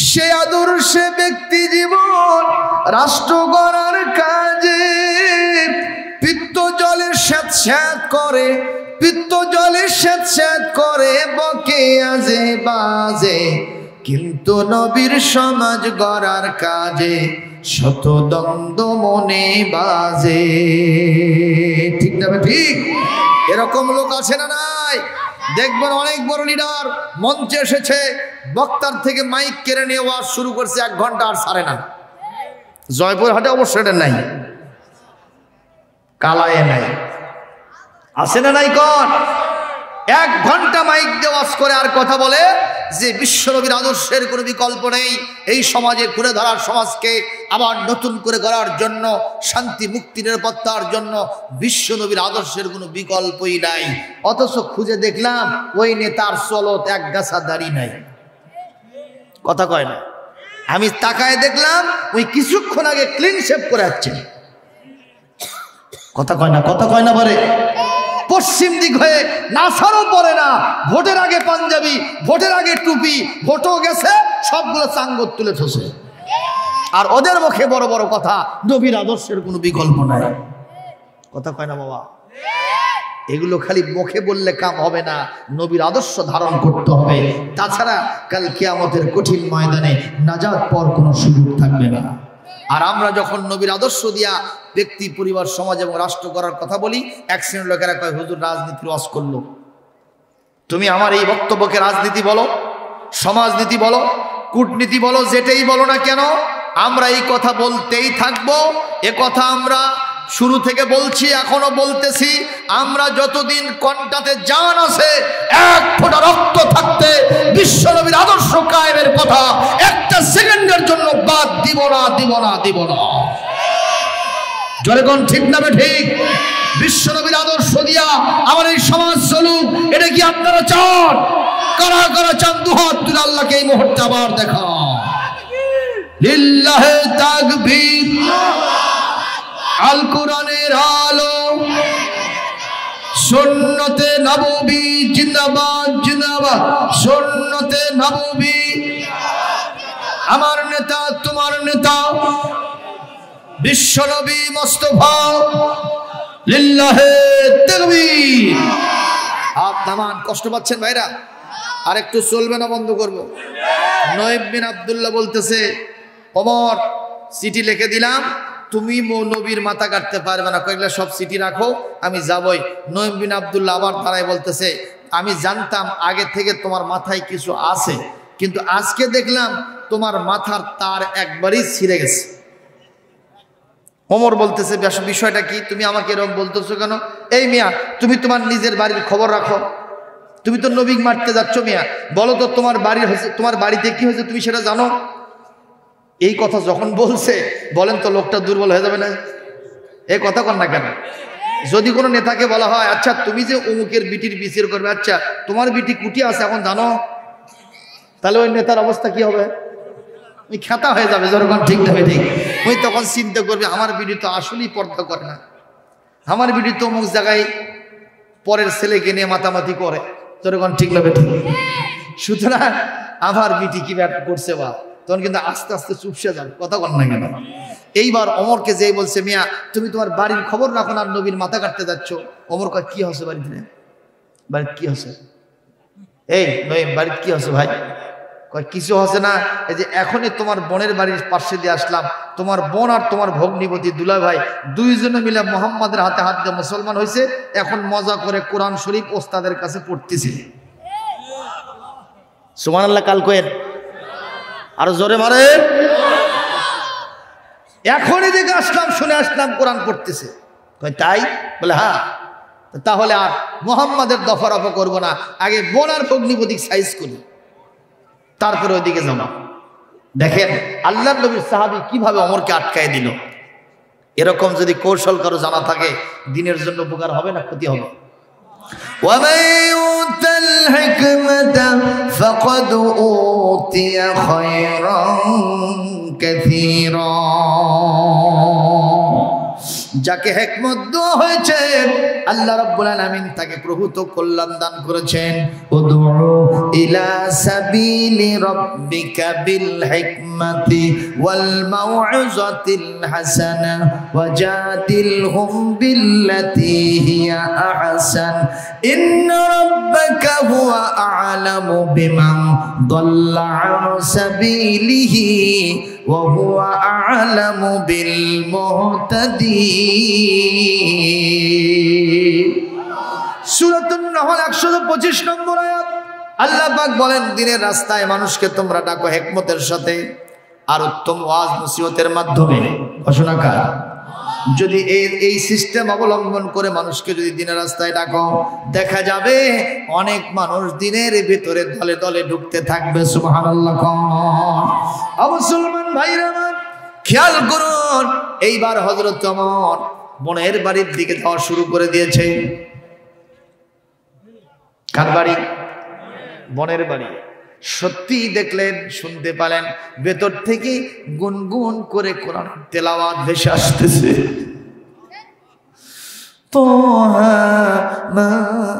সে আদর্শে ব্যক্তি জীবন রাষ্ট্র গড়ার কাজে স্যাঁত করে, পিত্ত জলে স্যাঁত করে, বকে আজে বাজে, কিন্তু নবীর সমাজ গড়ার কাজে শত দ্বন্দ্ব মনে বাজে। ঠিক না ঠিক? এরকম লোক আছে না নাই? দেখবেন অনেক বড় লিডার মঞ্চে এসেছে, বক্তার থেকে মাইক কেড়ে নিয়ে ওয়াজ শুরু করছে, 1 ঘন্টা আর ছাড়ে না। জয়পুরহাটে অবশ্য এটা নাই, কালায়ে নাই, আছে না নাই? কোন 1 ঘন্টা মাইক দিয়ে ওয়াজ করে আর কথা বলে যে বিশ্বনবীর আদর্শের কোনো বিকল্প নেই, এই সমাজে ঘুরে ধরার সমাজকে আবার নতুন করে গড়ার জন্য, শান্তি মুক্তি নিরাপত্তার জন্য বিশ্বনবীর আদর্শের কোনো বিকল্পই নাই। অথচ খুঁজে দেখলাম ওই নেতার চলত 1 গাছা দাড়ি নাই। কথা কয় না? আমি তাকায় দেখলাম ওই কিছুক্ষণ আগে ক্লিন শেভ করে যাচ্ছে। কথা কয় না? কথা কয় না? বলে পশ্চিম দিক হয়ে নাসারও পরে না, ভোটের আগে পাঞ্জাবি, ভোটের আগে টুপি, ভোটও গেছে, সবগুলো চাঙ্গত তুলে থসে। আর ওদের মুখে বড় বড় কথা, নবীর আদর্শের কোনো বিকল্প নাই। কথা কয় না বাবা? এগুলো খালি মুখে বললে কাম হবে না, নবীর আদর্শ ধারণ করতে হবে, তাছাড়া কাল কিয়ামতের কঠিন ময়দানে নাজাত পাওয়ার কোনো সুযোগ থাকবে না। আর আমরা যখন নবীর আদর্শ দিয়া ব্যক্তি, পরিবার, সমাজ এবং রাষ্ট্র করার কথা বলি, এক শ্রেণীর লোকেরা কয় হুজুর রাজনীতির ওয়াজ করলো। তুমি আমার এই বক্তব্যকে রাজনীতি বলো, সমাজনীতি বলো, কূটনীতি বলো, যেটাই বলো না কেন, আমরা এই কথা বলতেই থাকবো। এ কথা আমরা শুরু থেকে বলছি, এখনো বলতেছি। আমরা যতদিন কণ্ঠাতে জান আছে, 1 ফোঁটা রক্ত থাকতে বিশ্বনবীর আদর্শ কায়েমের কথা 1টা সেকেন্ডের জন্য বাদ দিব না, দিব না, দিব না। জোরে কোন ঠিক না ঠিক? বিশ্বনবীর আদর্শ দিয়া আমার এই সমাজ চলুক, এটা কি আপনারা চান? কারা কারা চান? দুহাত তুলে আল্লাহকে এই মুহূর্তে আবার দেখা। লিল্লাহে তাকবীর। আল কোরআনের আলো, সুন্নতে নববী জিন্দাবাদ, জিন্দাবাদ। সুন্নতে নববী, আমার নেতা, তোমার নেতা বিশ্বনবী মুস্তাফা। লিল্লাহে তাকবীর। আপনামান কষ্ট পাচ্ছেন ভাইরা? আর একটু চলবে না, বন্ধ করব? নঈম বিন আব্দুল্লাহ বলতেছে, ওমর চিঠি লিখে দিলাম, তুমি নবীর মাথা কাটতে পারবে না, কয়েকটা সব চিঠি রাখো, আমি যাবই। নঈম বিন আব্দুল্লাহ আবার দাঁড়ায় বলতেছে, আমি জানতাম আগে থেকে তোমার মাথায় কিছু আছে, কিন্তু আজকে দেখলাম তোমার মাথার তার একবারই ছিঁড়ে গেছে। ওমর বলতেছে, বিষয়টা কি? তুমি আমাকে এরকম বলতেছো কেন? এই মিয়া, তুমি তোমার নিজের বাড়ির খবর রাখো, তুমি তো নবী মারতে যাচ্ছ মিয়া, বলো তো তোমার বাড়ির হয়েছে, তোমার বাড়িতে কি হয়েছে তুমি সেটা জানো? এই কথা যখন বলছে, বলেন তো লোকটা দুর্বল হয়ে যাবে না? এই কথা কন না কেন? যদি কোনো নেতাকে বলা হয়, আচ্ছা তুমি যে অমুকের বিটির বিচার করবে, আচ্ছা তোমার বিটি কুটি আছে এখন জানো, তাহলে ওই নেতার অবস্থা কি হবে? ওই খেতা হয়ে যাবে। যখন ঠিক থাকবে ঠিক, ওই তখন চিন্তা করবে, আমার বিটি তো আসলেই পর্দা করে না, আমার বিটি তো অমুক জায়গায় পরের ছেলেকে নিয়ে মাতামাতি করে, যখন ঠিক লাগবে ঠিক। সুতরাং আমার বিটি কি ব্যাট করছে বা, তখন কিন্তু আস্তে আস্তে চুপসে যাবে। কথা বল না কেন? এইবার অমরকে যেই বলছে, মিয়া তুমি তোমার বাড়ির খবর রাখো না, নবীর মাথা কাটতে যাচ্ছ। অমর কয়, কি হচ্ছে বাড়িতে? বাড়িতে কি হচ্ছে? এই নয়, বাড়িতে কি হচ্ছে ভাই? কয় কিছু হচ্ছে না, এই যে এখনই তোমার বোনের বাড়ির পাশে দিয়ে আসলাম, তোমার বোন আর তোমার ভগ্নিপতি দুলা ভাই দুইজনে মিলে মোহাম্মদের হাতে হাত দিয়ে মুসলমান হয়েছে, এখন মজা করে কোরআন শরীফ ওস্তাদের কাছে পড়তেছে। সুবহানাল্লাহ। কাল কয়েন আরো জোরে মারে। এখনই দেখে আসলাম, শুনে আসলাম কোরআন পড়তেছে। তাই বলে, হ্যাঁ, তাহলে আর মোহাম্মদের দফারফা করবো না, আগে বোন আর ভগ্নিপতি সাইজ করি, তারপরে ওইদিকে যাবো। দেখেন আল্লাহ নবীর সাহাবী কিভাবে ওমরকে আটকায় দিল। এরকম যদি কৌশল কারো জানা থাকে, দিনের জন্য উপকার হবে না ক্ষতি হবে? وَمَن يُؤْتَ الْحِكْمَةَ فَقَدْ أُوتِيَ خَيْرًا كَثِيرًا। যাকে হিকমত দেওয়া হয়েছে আল্লাহ রাব্বুল আলামিন তাকে প্রভূত কল্যাণ দান করেছেন। উদউ ইলা সাবিলি রাব্বিকা বিল হিকমাতি ওয়াল মাউইযাতিল হাসানা ওয়াজাদিলহুম বিল্লাতী হিয়া আহসান ইন্না রাব্বাকা হুয়া আ'লামু বিমান দাল্লা আন সাবিলিহি ওয়া হুয়া আ'লামু বিল মুহতাদিন। সূরাতুন নাহল 125 নম্বর আয়াত। আল্লাহ পাক বলেন, দিনের রাস্তায় মানুষকে তোমরা ডাকো হিকমতের সাথে আর উত্তম ওয়াজ নসিহতের মাধ্যমে। ঘোষণাকার যদি এই সিস্টেম অবলম্বন করে মানুষকে যদি দিনের রাস্তায় ডাকো, দেখা যাবে অনেক মানুষ দিনের ভিতরে দলে দলে ঢুকতে থাকবে। সুবহানাল্লাহ। মুসলমান ভাইরা আমার খেয়াল করুন, এইবার হযরত ওমর বোনের বাড়ির দিকে যাওয়া শুরু করে দিয়েছে। কার বাড়ি? বোনের বাড়ি। সত্যি দেখলেন, শুনতে পেলেন ভেতর থেকে গুনগুন করে কোরআন তেলাওয়াত ভেসে আসতেছে। তোহা মা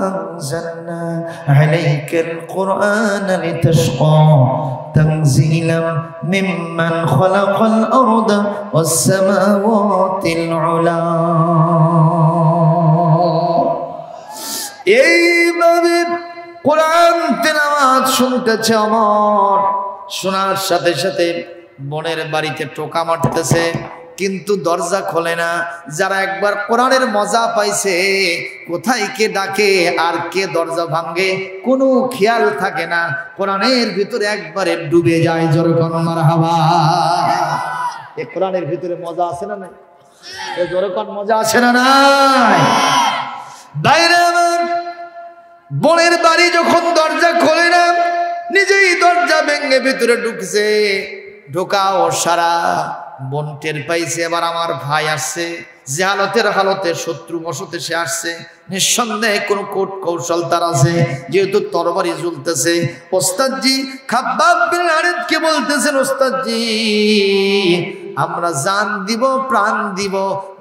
আনজালনা আলাইকাল কুরআন লিতাশকা তানজিলাম মিম্মান খালাকাল আরদা ওয়াস সামাওয়াতিল উলা। এইভাবে কোরআন তেলাওয়াত শুনতেছে আমার, শোনার সাথে সাথে বোনের বাড়িতে টোকা মারতেছে, কিন্তু দরজা খোলে না। যারা একবার কোরআনের মজা পাইছে, কোথায় কে ডাকে আর কে দরজা ভাঙে কোনো খেয়াল থাকে না, কোরআনের ভিতরে একবারে ডুবে যায়। জোরে কোন মারহাবা। এই কোরআনের ভিতরে মজা আছে না নাই? এই জোরে কোন মজা আছে না নাই? বাইরে আমার বোনের বাড়ি যখন দরজা খোলে না, নিজেই দরজা ভেঙে ভিতরে ঢুকছে। ঢোকাও সারা বোন টের পাইছে এবার আমার ভাই আসছে, যে হালতে শত্রু বশতে সে আসছে। নিঃসন্দেহে কোনো কোট কৌশল তার আছে, যেহেতু তরবারি ঝুলতেছে। ওস্তাদজি খাব্বাব বিন আরেদকে বলতেছেন, ওস্তাদজি আমরা জান দিব প্রাণ দিব,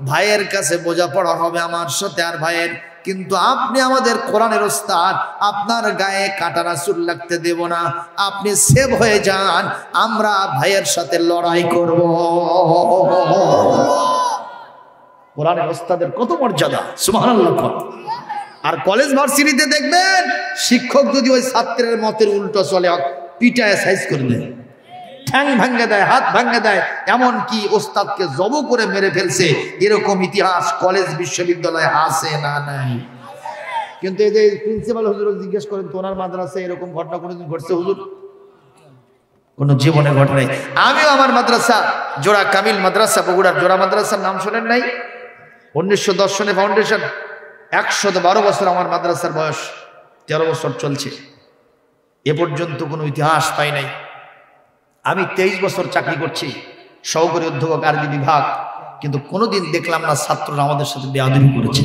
ভাইয়ের কাছে বোঝাপড়া হবে আমার সাথে আর ভাইয়ের, কিন্তু আপনি আমাদের কোরআনের ওস্তাদ, আপনার গায়ে কাঁটা রাসূল লাগতে দেব না, আপনি সেভ হয়ে যান, আমরা ভাইয়ের সাথে লড়াই করব। কোরআনের ওস্তাদের কত মর্যাদা, সুবহানাল্লাহ। আর কলেজ ভার্সিটিতে দেখবেন শিক্ষক যদি ওই ছাত্রের মতের উল্টো চলে, পিটায় সাইজ করে দেয়, ঠ্যাং ভাঙ্গে দেয়, হাত ভাঙ্গে দেয়, এমন কি ওস্তাদকে জব করে মেরে ফেলছে। এরকম ইতিহাস কলেজ বিশ্ববিদ্যালয়ে আছে না নাই? কিন্তু এই যে প্রিন্সিপাল হুজুর জিজ্ঞেস করেন, তো ওনার মাদ্রাসায় এরকম ঘটনা কোনোদিন ঘটছে হুজুর? কোন জীবনে ঘটে নাই। আমিও আমার মাদ্রাসা জোড়া কামিল মাদ্রাসা, বগুড়ার জোড়া মাদ্রাসার নাম শোনেন নাই? 1910 সনে ফাউন্ডেশন, 112 বছর আমার মাদ্রাসার বয়স, 13 বছর চলছে। এ পর্যন্ত কোনো ইতিহাস পাই নাই। আমি 23 বছর চাকরি করছি, সহকারী অধ্যাপক আরবি বিভাগ, কিন্তু কোনোদিন দেখলাম না ছাত্ররা আমাদের সাথে বেয়াদবি করেছে,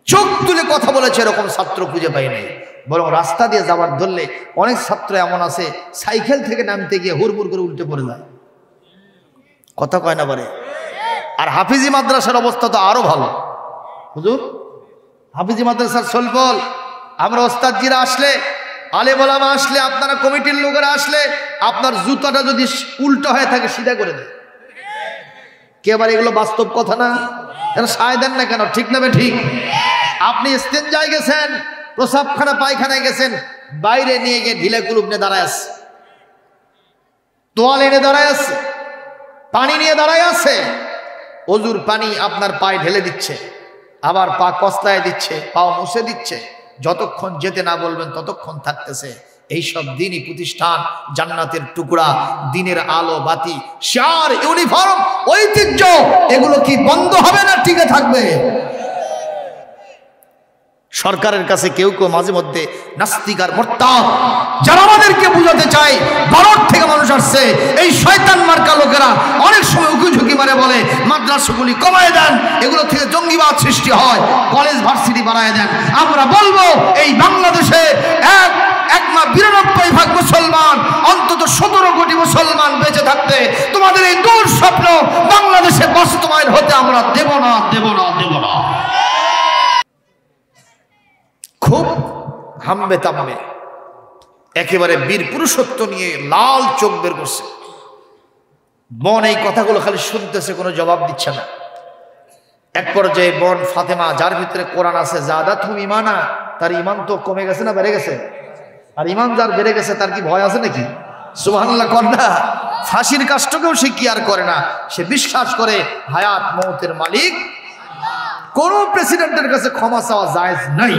চোখ তুলে কথা বলেছে, এরকম ছাত্র খুঁজে পাই নাই। বরং রাস্তা দিয়ে যাওয়ার ধরলে অনেক ছাত্র এমন আছে সাইকেল থেকে নামতে গিয়ে হুড়মুড় করে উল্টে পড়ে যায়, কথা কয় না পারে। আর হাফিজি মাদ্রাসার অবস্থা তো আরো ভালো হুজুর। হাফিজি মাদ্রাসার সলফল, আমরা ওস্তাদজিরা আসলে, আলেম ওলামা আসলে, আপনারা কমিটির লোকেরা আসলে, আপনার জুতাটা যদি উল্টো হয়ে থাকে সিধা করে দেয়। কে আবার এগুলো বাস্তব কথা না? কেন সায় দেন না কেন? ঠিক না ঠিক? আপনি ইস্তেঞ্জায় গেছেন, প্রসাবখানা পায়খানায় গেছেন, বাইরে নিয়ে গিয়ে ঢিলে কুলুপ নিয়ে দাঁড়ায় আছে, তোয়াল এনে দাঁড়ায় আছে, পানি নিয়ে দাঁড়ায় আছে, অজুর পানি আপনার পায়ে ঢেলে দিচ্ছে, আবার পা কসলায় দিচ্ছে, পাও মুছে দিচ্ছে, যতক্ষণ যেতে না বলবেন ততক্ষণ থাকতেছে। এইসব দিনই প্রতিষ্ঠান, জান্নাতের টুকরা, দিনের আলো বাতি, শার, ইউনিফর্ম, ঐতিহ্য, এগুলো কি বন্ধ হবে না টিকে থাকবে? সরকারের কাছে কেউ কেউ মাঝে মধ্যে নাস্তিক আর মুরতাদ যারা আমাদেরকে বুঝাতে চায় ভারত থেকে মানুষ আসছে, এই শয়তান মার্কা লোকেরা অনেক সময় উকি মারে বলে মাদ্রাসাগুলি কমায় দেন, এগুলো থেকে জঙ্গিবাদ সৃষ্টি হয়, কলেজ ভার্সিটি বানায় দেন। আমরা বলবো এই বাংলাদেশে 92% মুসলমান, অন্তত 17 কোটি মুসলমান বেঁচে থাকতে তোমাদের এই দূর স্বপ্ন বাংলাদেশে বাস্তবায়ন হতে আমরা দেব না। খুব হামবে তামবে একেবারে বীর পুরুষত্ব নিয়ে লাল চোখ বের করছে। বোন এই কথাগুলো খালি শুনতেছে, কোনো জবাব দিচ্ছে না। এক পর্যায়ে বোন ফাতেমা, যার ভিতরে কোরআন আছে, জাদাতুহুম ঈমানা, তার ঈমান তো কমে গেছে না বেড়ে গেছে? আর ঈমান যার বেড়ে গেছে তার কি ভয় আছে নাকি? সুবহানাল্লাহ কন্যা। ফাঁসির কাজটাকেও সে কি আর করে না, সে বিশ্বাস করে হায়াত মৌতের মালিক। কোন প্রেসিডেন্টের কাছে ক্ষমা চাওয়া জায়েজ নাই,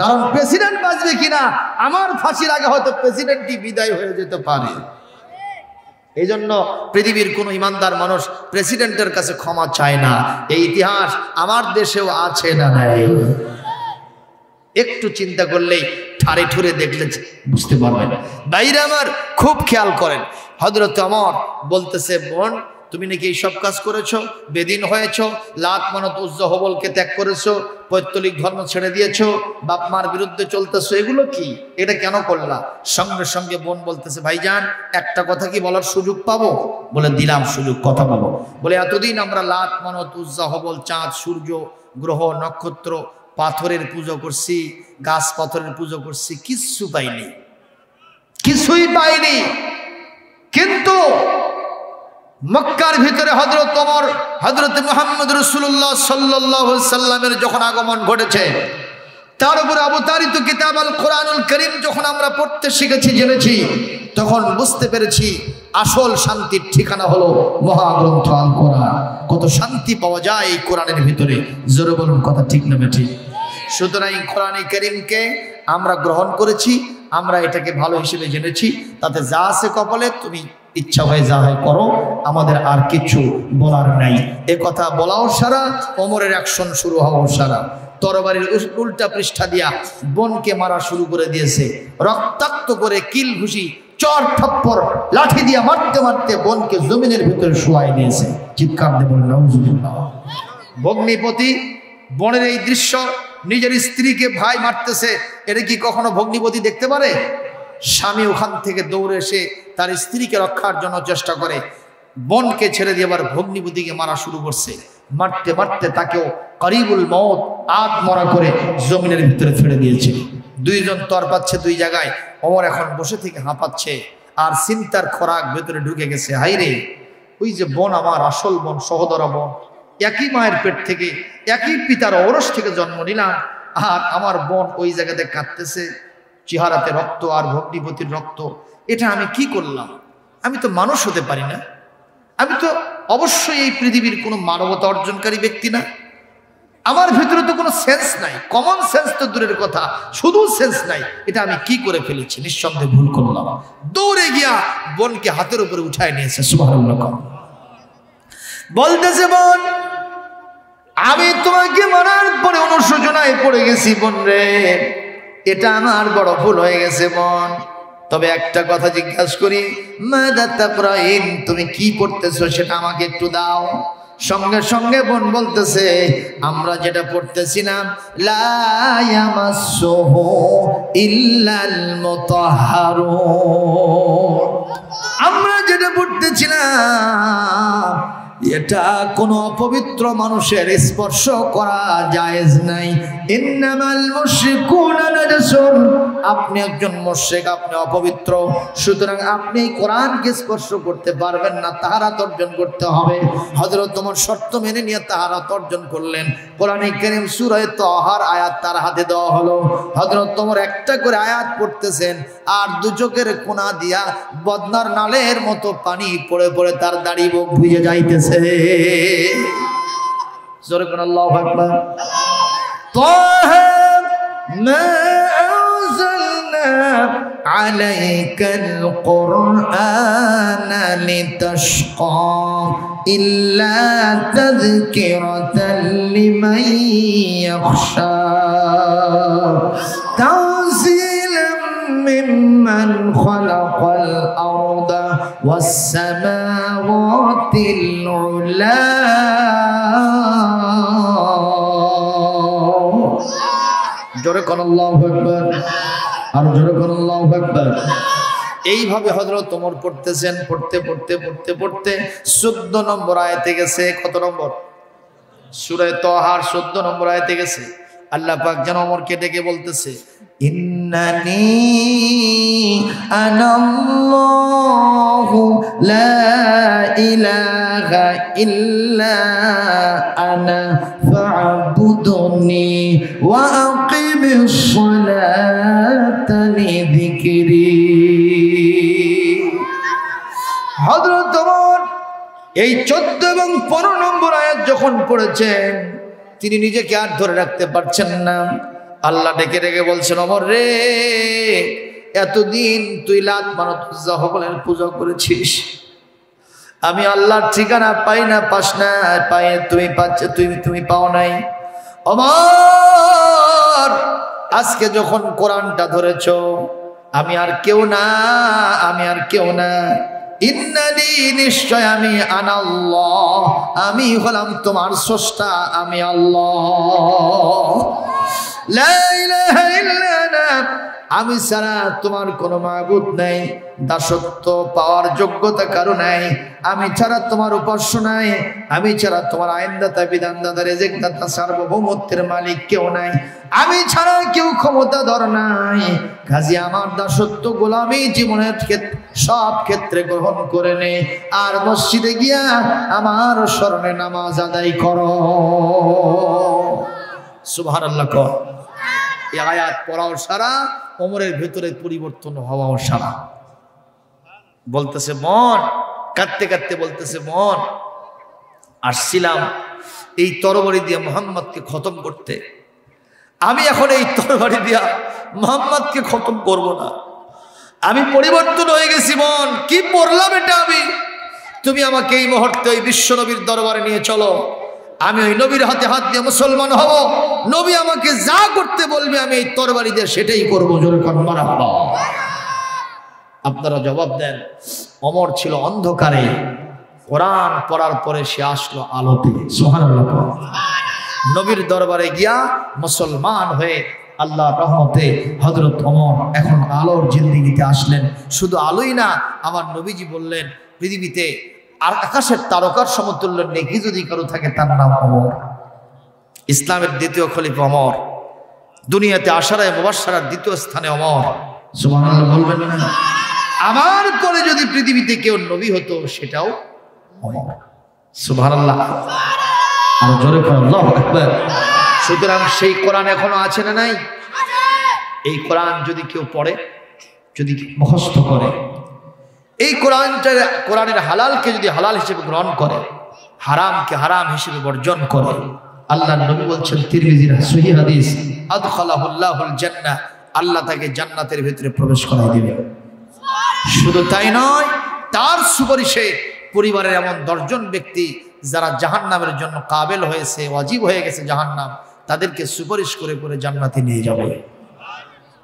কারণ প্রেসিডেন্ট বাঁচবে কিনা আমার ফাঁসির আগে হয়তো প্রেসিডেন্টই বিদায় হয়ে যেতে পারে। এই জন্য পৃথিবীর কোন ইমানদার মানুষ প্রেসিডেন্টের কাছে ক্ষমা চায় না। এই ইতিহাস আমার দেশেও আছে না নাই? একটু চিন্তা করলেই ঠারে ঠুরে দেখলে বুঝতে পারবেন। ভাইরা আমার খুব খেয়াল করেন, হযরত ওমর বলতেছে, বোন তুমি নাকি এই সব কাজ করেছো, বেদিন হয়েছো, লাত মানত উজ্জা হবলকে ত্যাগ করেছো, পৈতৃক ধর্ম ছেড়ে দিয়েছো, বাপ মার বিরুদ্ধে চলতেছো, এগুলো কি? এটা কেন করলা? সঙ্গে সঙ্গে বোন বলতেছে, ভাইজান একটা কথা কি বলার সুযোগ পাবো? বলে দিলাম সুযোগ, কথা বলো। বলে এতদিন আমরা লাত মানত উজ্জা হবল, চাঁদ সূর্য গ্রহ নক্ষত্র পাথরের পুজো করছি, গাছ পাথরের পুজো করছি, কিছুই পাইনি। কিন্তু মক্কার ভিতরে হযরত ওমর, হযরত মুহাম্মদ রাসূলুল্লাহ সাল্লাল্লাহু আলাইহি সাল্লামের যখন আগমন ঘটেছে, তার উপরে অবতারিত কিতাব আল কোরআনুল কারীম যখন আমরা পড়তে শিখেছি, জেনেছি, তখন বুঝতে পেরেছি আসল শান্তির ঠিকানা হলো মহাগ্রন্থ আল কোরআন। কত শান্তি পাওয়া যায় এই কোরআনের ভিতরে, জোরে বলুন কথা ঠিক না ঠিক? সুতরাং কোরআন কারীমকে আমরা গ্রহণ করেছি, আমরা এটাকে ভালো হিসেবে জেনেছি, তাতে যা আছে কপালে, তুমি ইচ্ছা হয় যা হয় করো, আমাদের আর কিছু বলার নাই। এ কথা বলাও সারা, ওমরের অ্যাকশন শুরু হওয়াও সারা। তরবারির উল্টা পৃষ্ঠা দিয়া বোনকে মারা শুরু করে দিয়েছে, রক্তাক্ত করে কিল ঘুষি চর থাপ্পড় লাঠি দিয়া মারতে মারতে বোনকে জমিনের ভিতরে শুয়াই দিয়েছে। চিৎকার দিয়ে বলেন নাউজুবিল্লাহ। ভগ্নিপতি বোনের এই দৃশ্য, নিজের স্ত্রীকে ভাই মারতেছে, এটা কি কখনো ভগ্নিপতি দেখতে পারে? স্বামী ওখান থেকে দৌড়ে এসে তার স্ত্রীকে রক্ষার জন্য চেষ্টা করে, বোনকে ছেড়ে দিয়ে আবার ভগ্নিপতিকে মারা শুরু করছে। মারতে মারতে তাকেও করিবুল মওত, আত্মরা করে জমিনের ভিতরে ফেলে দিয়েছে। দুইজন তর পাচ্ছে দুই জায়গায়। ওমর এখন বসে থেকে হাঁপাচ্ছে, আর চিন্তার খোরাক ভেতরে ঢুকে গেছে। হাইরে, ওই যে বোন, আমার আসল বোন, সহোদরা বোন, একই মায়ের পেট থেকে, একই পিতার ঔরস থেকে জন্ম নিলাম, আর আমার বোন ওই জায়গাতে কাঁদতেছে, চেহারাতে রক্ত আর ভগ্নিপতির রক্ত। এটা আমি কি করলাম? আমি তো মানুষ হতে পারি না, আমি তো অবশ্যই এই পৃথিবীর কোনো মানবতা অর্জনকারী ব্যক্তি না। আমার ভিতরে তো কোনো সেন্স নাই, কমন সেন্স তো দূরের কথা, শুধু সেন্স নাই। এটা আমি কি করে ফেলেছি? নিঃসন্দেহে ভুল করলাম। দৌড়ে গিয়া বোনকে হাতের উপরে উঠায় নিয়েছে। সুবহানাল্লাহ। বলতেছে, বোন আমি তোমাকে মারার পরে অনুশোচনায় পড়ে গেছি বোন রে, এটা আমার বড় ভুল হয়ে গেছে বোন। তবে একটা কথা জিজ্ঞাসা করি, মাযা তাকরাইন, তুমি কি পড়তেছো সেটা আমাকে একটু দাও। সঙ্গে সঙ্গে বোন বলতেছে, আমরা যেটা পড়তেছিলাম, লা ইয়ামাসসুহু ইল্লাল মুতাহহারুন, আমরা যেটা পড়তেছিলাম এটা কোনো অপবিত্র মানুষের স্পর্শ করা জায়েজ নাই। ইন্নামাল মুশরিকুনা নাজাসুন, আপনি একজন মুশরিক, আপনি অপবিত্র, সুতরাং আপনি কোরআনকে স্পর্শ করতে পারবেন না, তাহারাত অর্জন করতে হবে। হযরত ওমর শর্ত মেনে নিয়ে তাহারাত অর্জন করলেন। কোরআনে কারীম সূরা তাহার আয়াত তার হাতে দেওয়া হলো। হযরত ওমর একটা করে আয়াত পড়তেছেন, আর দু চোখের কোনা দিয়া বদনার নালের মতো পানি পড়ে পড়ে তার দাড়ি মুখ ভিজে যাইতেছে। জোরে কোন আল্লাহু আকবার। তাহা মা আনজালনা আলাইকাল কুরআনা লিতাশকা ইল্লা তাযকিরাতাল লিমান ইয়াখশা তানজিলাম মিম্মান খালাকাল আরদা ওয়াস সামাওয়াতিল উলা। জোরে কোন আল্লাহু আকবার, আর জোরে কোন আল্লাহু আকবার। এইভাবে হযরত ওমর পড়তেছেন, পড়তে পড়তে পড়তে পড়তে 14 নম্বর আয়াতে গেছে। কত নম্বর? সূরা তাহার 14 নম্বর আয়াতে গেছে। আল্লাহ পাক যেন ওমরকে ডেকে বলতেছে, ইন্নানি আনাল্লাহু লা ইলাহা ইল্লা আনা ফা'বুদনি ওয়া আকিমিস সালাতা লিযিকরি। হযরত ওমর এই 14 এবং 15 নম্বর আয়াত যখন পড়েছেন, তিনি নিজেকে আর ধরে রাখতে পারছেন না। আল্লাহ ডেকে ডেকে বলছেন, ওমর রে, এতদিন তুই লাত মানত উজ্জা হবলের পূজা করেছিস, আমি আল্লাহর ঠিকানা পাই না, পাস না, পাই তুমি পাচ্ছে, তুমি পাও নাই। ওমর আজকে যখন কোরআনটা ধরেছ, আমি আর কেউ না, আমি আর কেউ না। ইন্নানি, নিশ্চয় আমি, আনাল্লাহ, আমি হলাম তোমার স্রষ্টা, আমি আল্লাহ। লা ইলাহা ইল্লা আনা, আমি ছাড়া তোমার কোনো মাবুদ নাই, দাসত্ব পাওয়ার যোগ্যতা কারো নাই, আমি ছাড়া তোমার উপাস্য নাই, আমি ছাড়া তোমার আইনদাতা, বিধানদাতা, রেজেকদাতা, সার্বভৌমত্বের মালিক কেউ নাই, আমি ছাড়া কেউ ক্ষমতাধর নাই। কাজী আমার দাসত্ব গোলামি জীবনের সব ক্ষেত্রে গ্রহণ করে নে, আর মসজিদে গিয়া আমার স্মরণে নামাজ আদায় করো। সুবহানাল্লাহ। এই আয়াত পড়াও সারা, ওমরের ভেতরে পরিবর্তন হওয়াও সারা। বলতেছে মন, কাঁদতে কাঁদতে বলতেছে, মন, আসছিলাম এই তরবারি দিয়ে মুহাম্মদকে খতম করতে, আমি এখন এই তরবারি দিয়া মুহাম্মদকে খতম করব না, আমি পরিবর্তন হয়ে গেছি। মন, কি পড়লাম এটা আমি? তুমি আমাকে এই মুহূর্তে ওই বিশ্ব নবীর দরবারে নিয়ে চলো, আমি ওই নবীর হাতে হাত দিয়ে মুসলমান হব, নবী আমাকে যা করতে বলবে আমি এই তরবারি দিয়ে সেটাই করবো। জোরে কোন মারহাবা। আপনারা জবাব দেন। ওমর ছিল অন্ধকারে, কোরআন পড়ার পরে সে আসলো আলোতে। সুবহানাল্লাহ। নবীর দরবারে গিয়া মুসলমান হয়ে আল্লাহর রহমতে হযরত ওমর এখন আলোর জিন্দেগিতে আসলেন। শুধু আলোই না, আমার নবীজি বললেন, পৃথিবীতে আর আকাশের তারকার সমতুল্য নেকি যদি কারো থাকে, তার নাম ওমর। ইসলামের দ্বিতীয় খলিফা ওমর, দুনিয়াতে আশারায়ে মুবাশশারার দ্বিতীয় স্থানে ওমর। সুবহানাল্লাহ বলবেন না? আমার পরে যদি পৃথিবীতে কেউ নবী হতো, সেটাও ওমর। সুবহানাল্লাহ। আর জোরে করে আল্লাহু আকবার। সুতরাং সেই কোরআন এখনো আছে না নাই? এই কোরআন যদি কেউ পড়ে, যদি মুখস্থ করে, এই কোরআনের হালালকে যদি হালাল হিসেবে গ্রহণ করে, হারামকে হারাম হিসেবে বর্জন করে, আল্লাহর নবী বলছেন, তিরমিজির সহিহ হাদিস, আদখালাহুল্লাহুল জান্নাহ, আল্লাহ তাকে জান্নাতের ভিতরে প্রবেশ করায় দিবে। শুধু তাই নয়, তার সুপারিশে পরিবারের এমন 10 জন ব্যক্তি যারা জাহান্নামের জন্য কাবেল হয়েছে, ওয়াজিব হয়ে গেছে জাহান্নাম, তাদেরকে সুপারিশ করে করে জান্নাতে নিয়ে যাবে।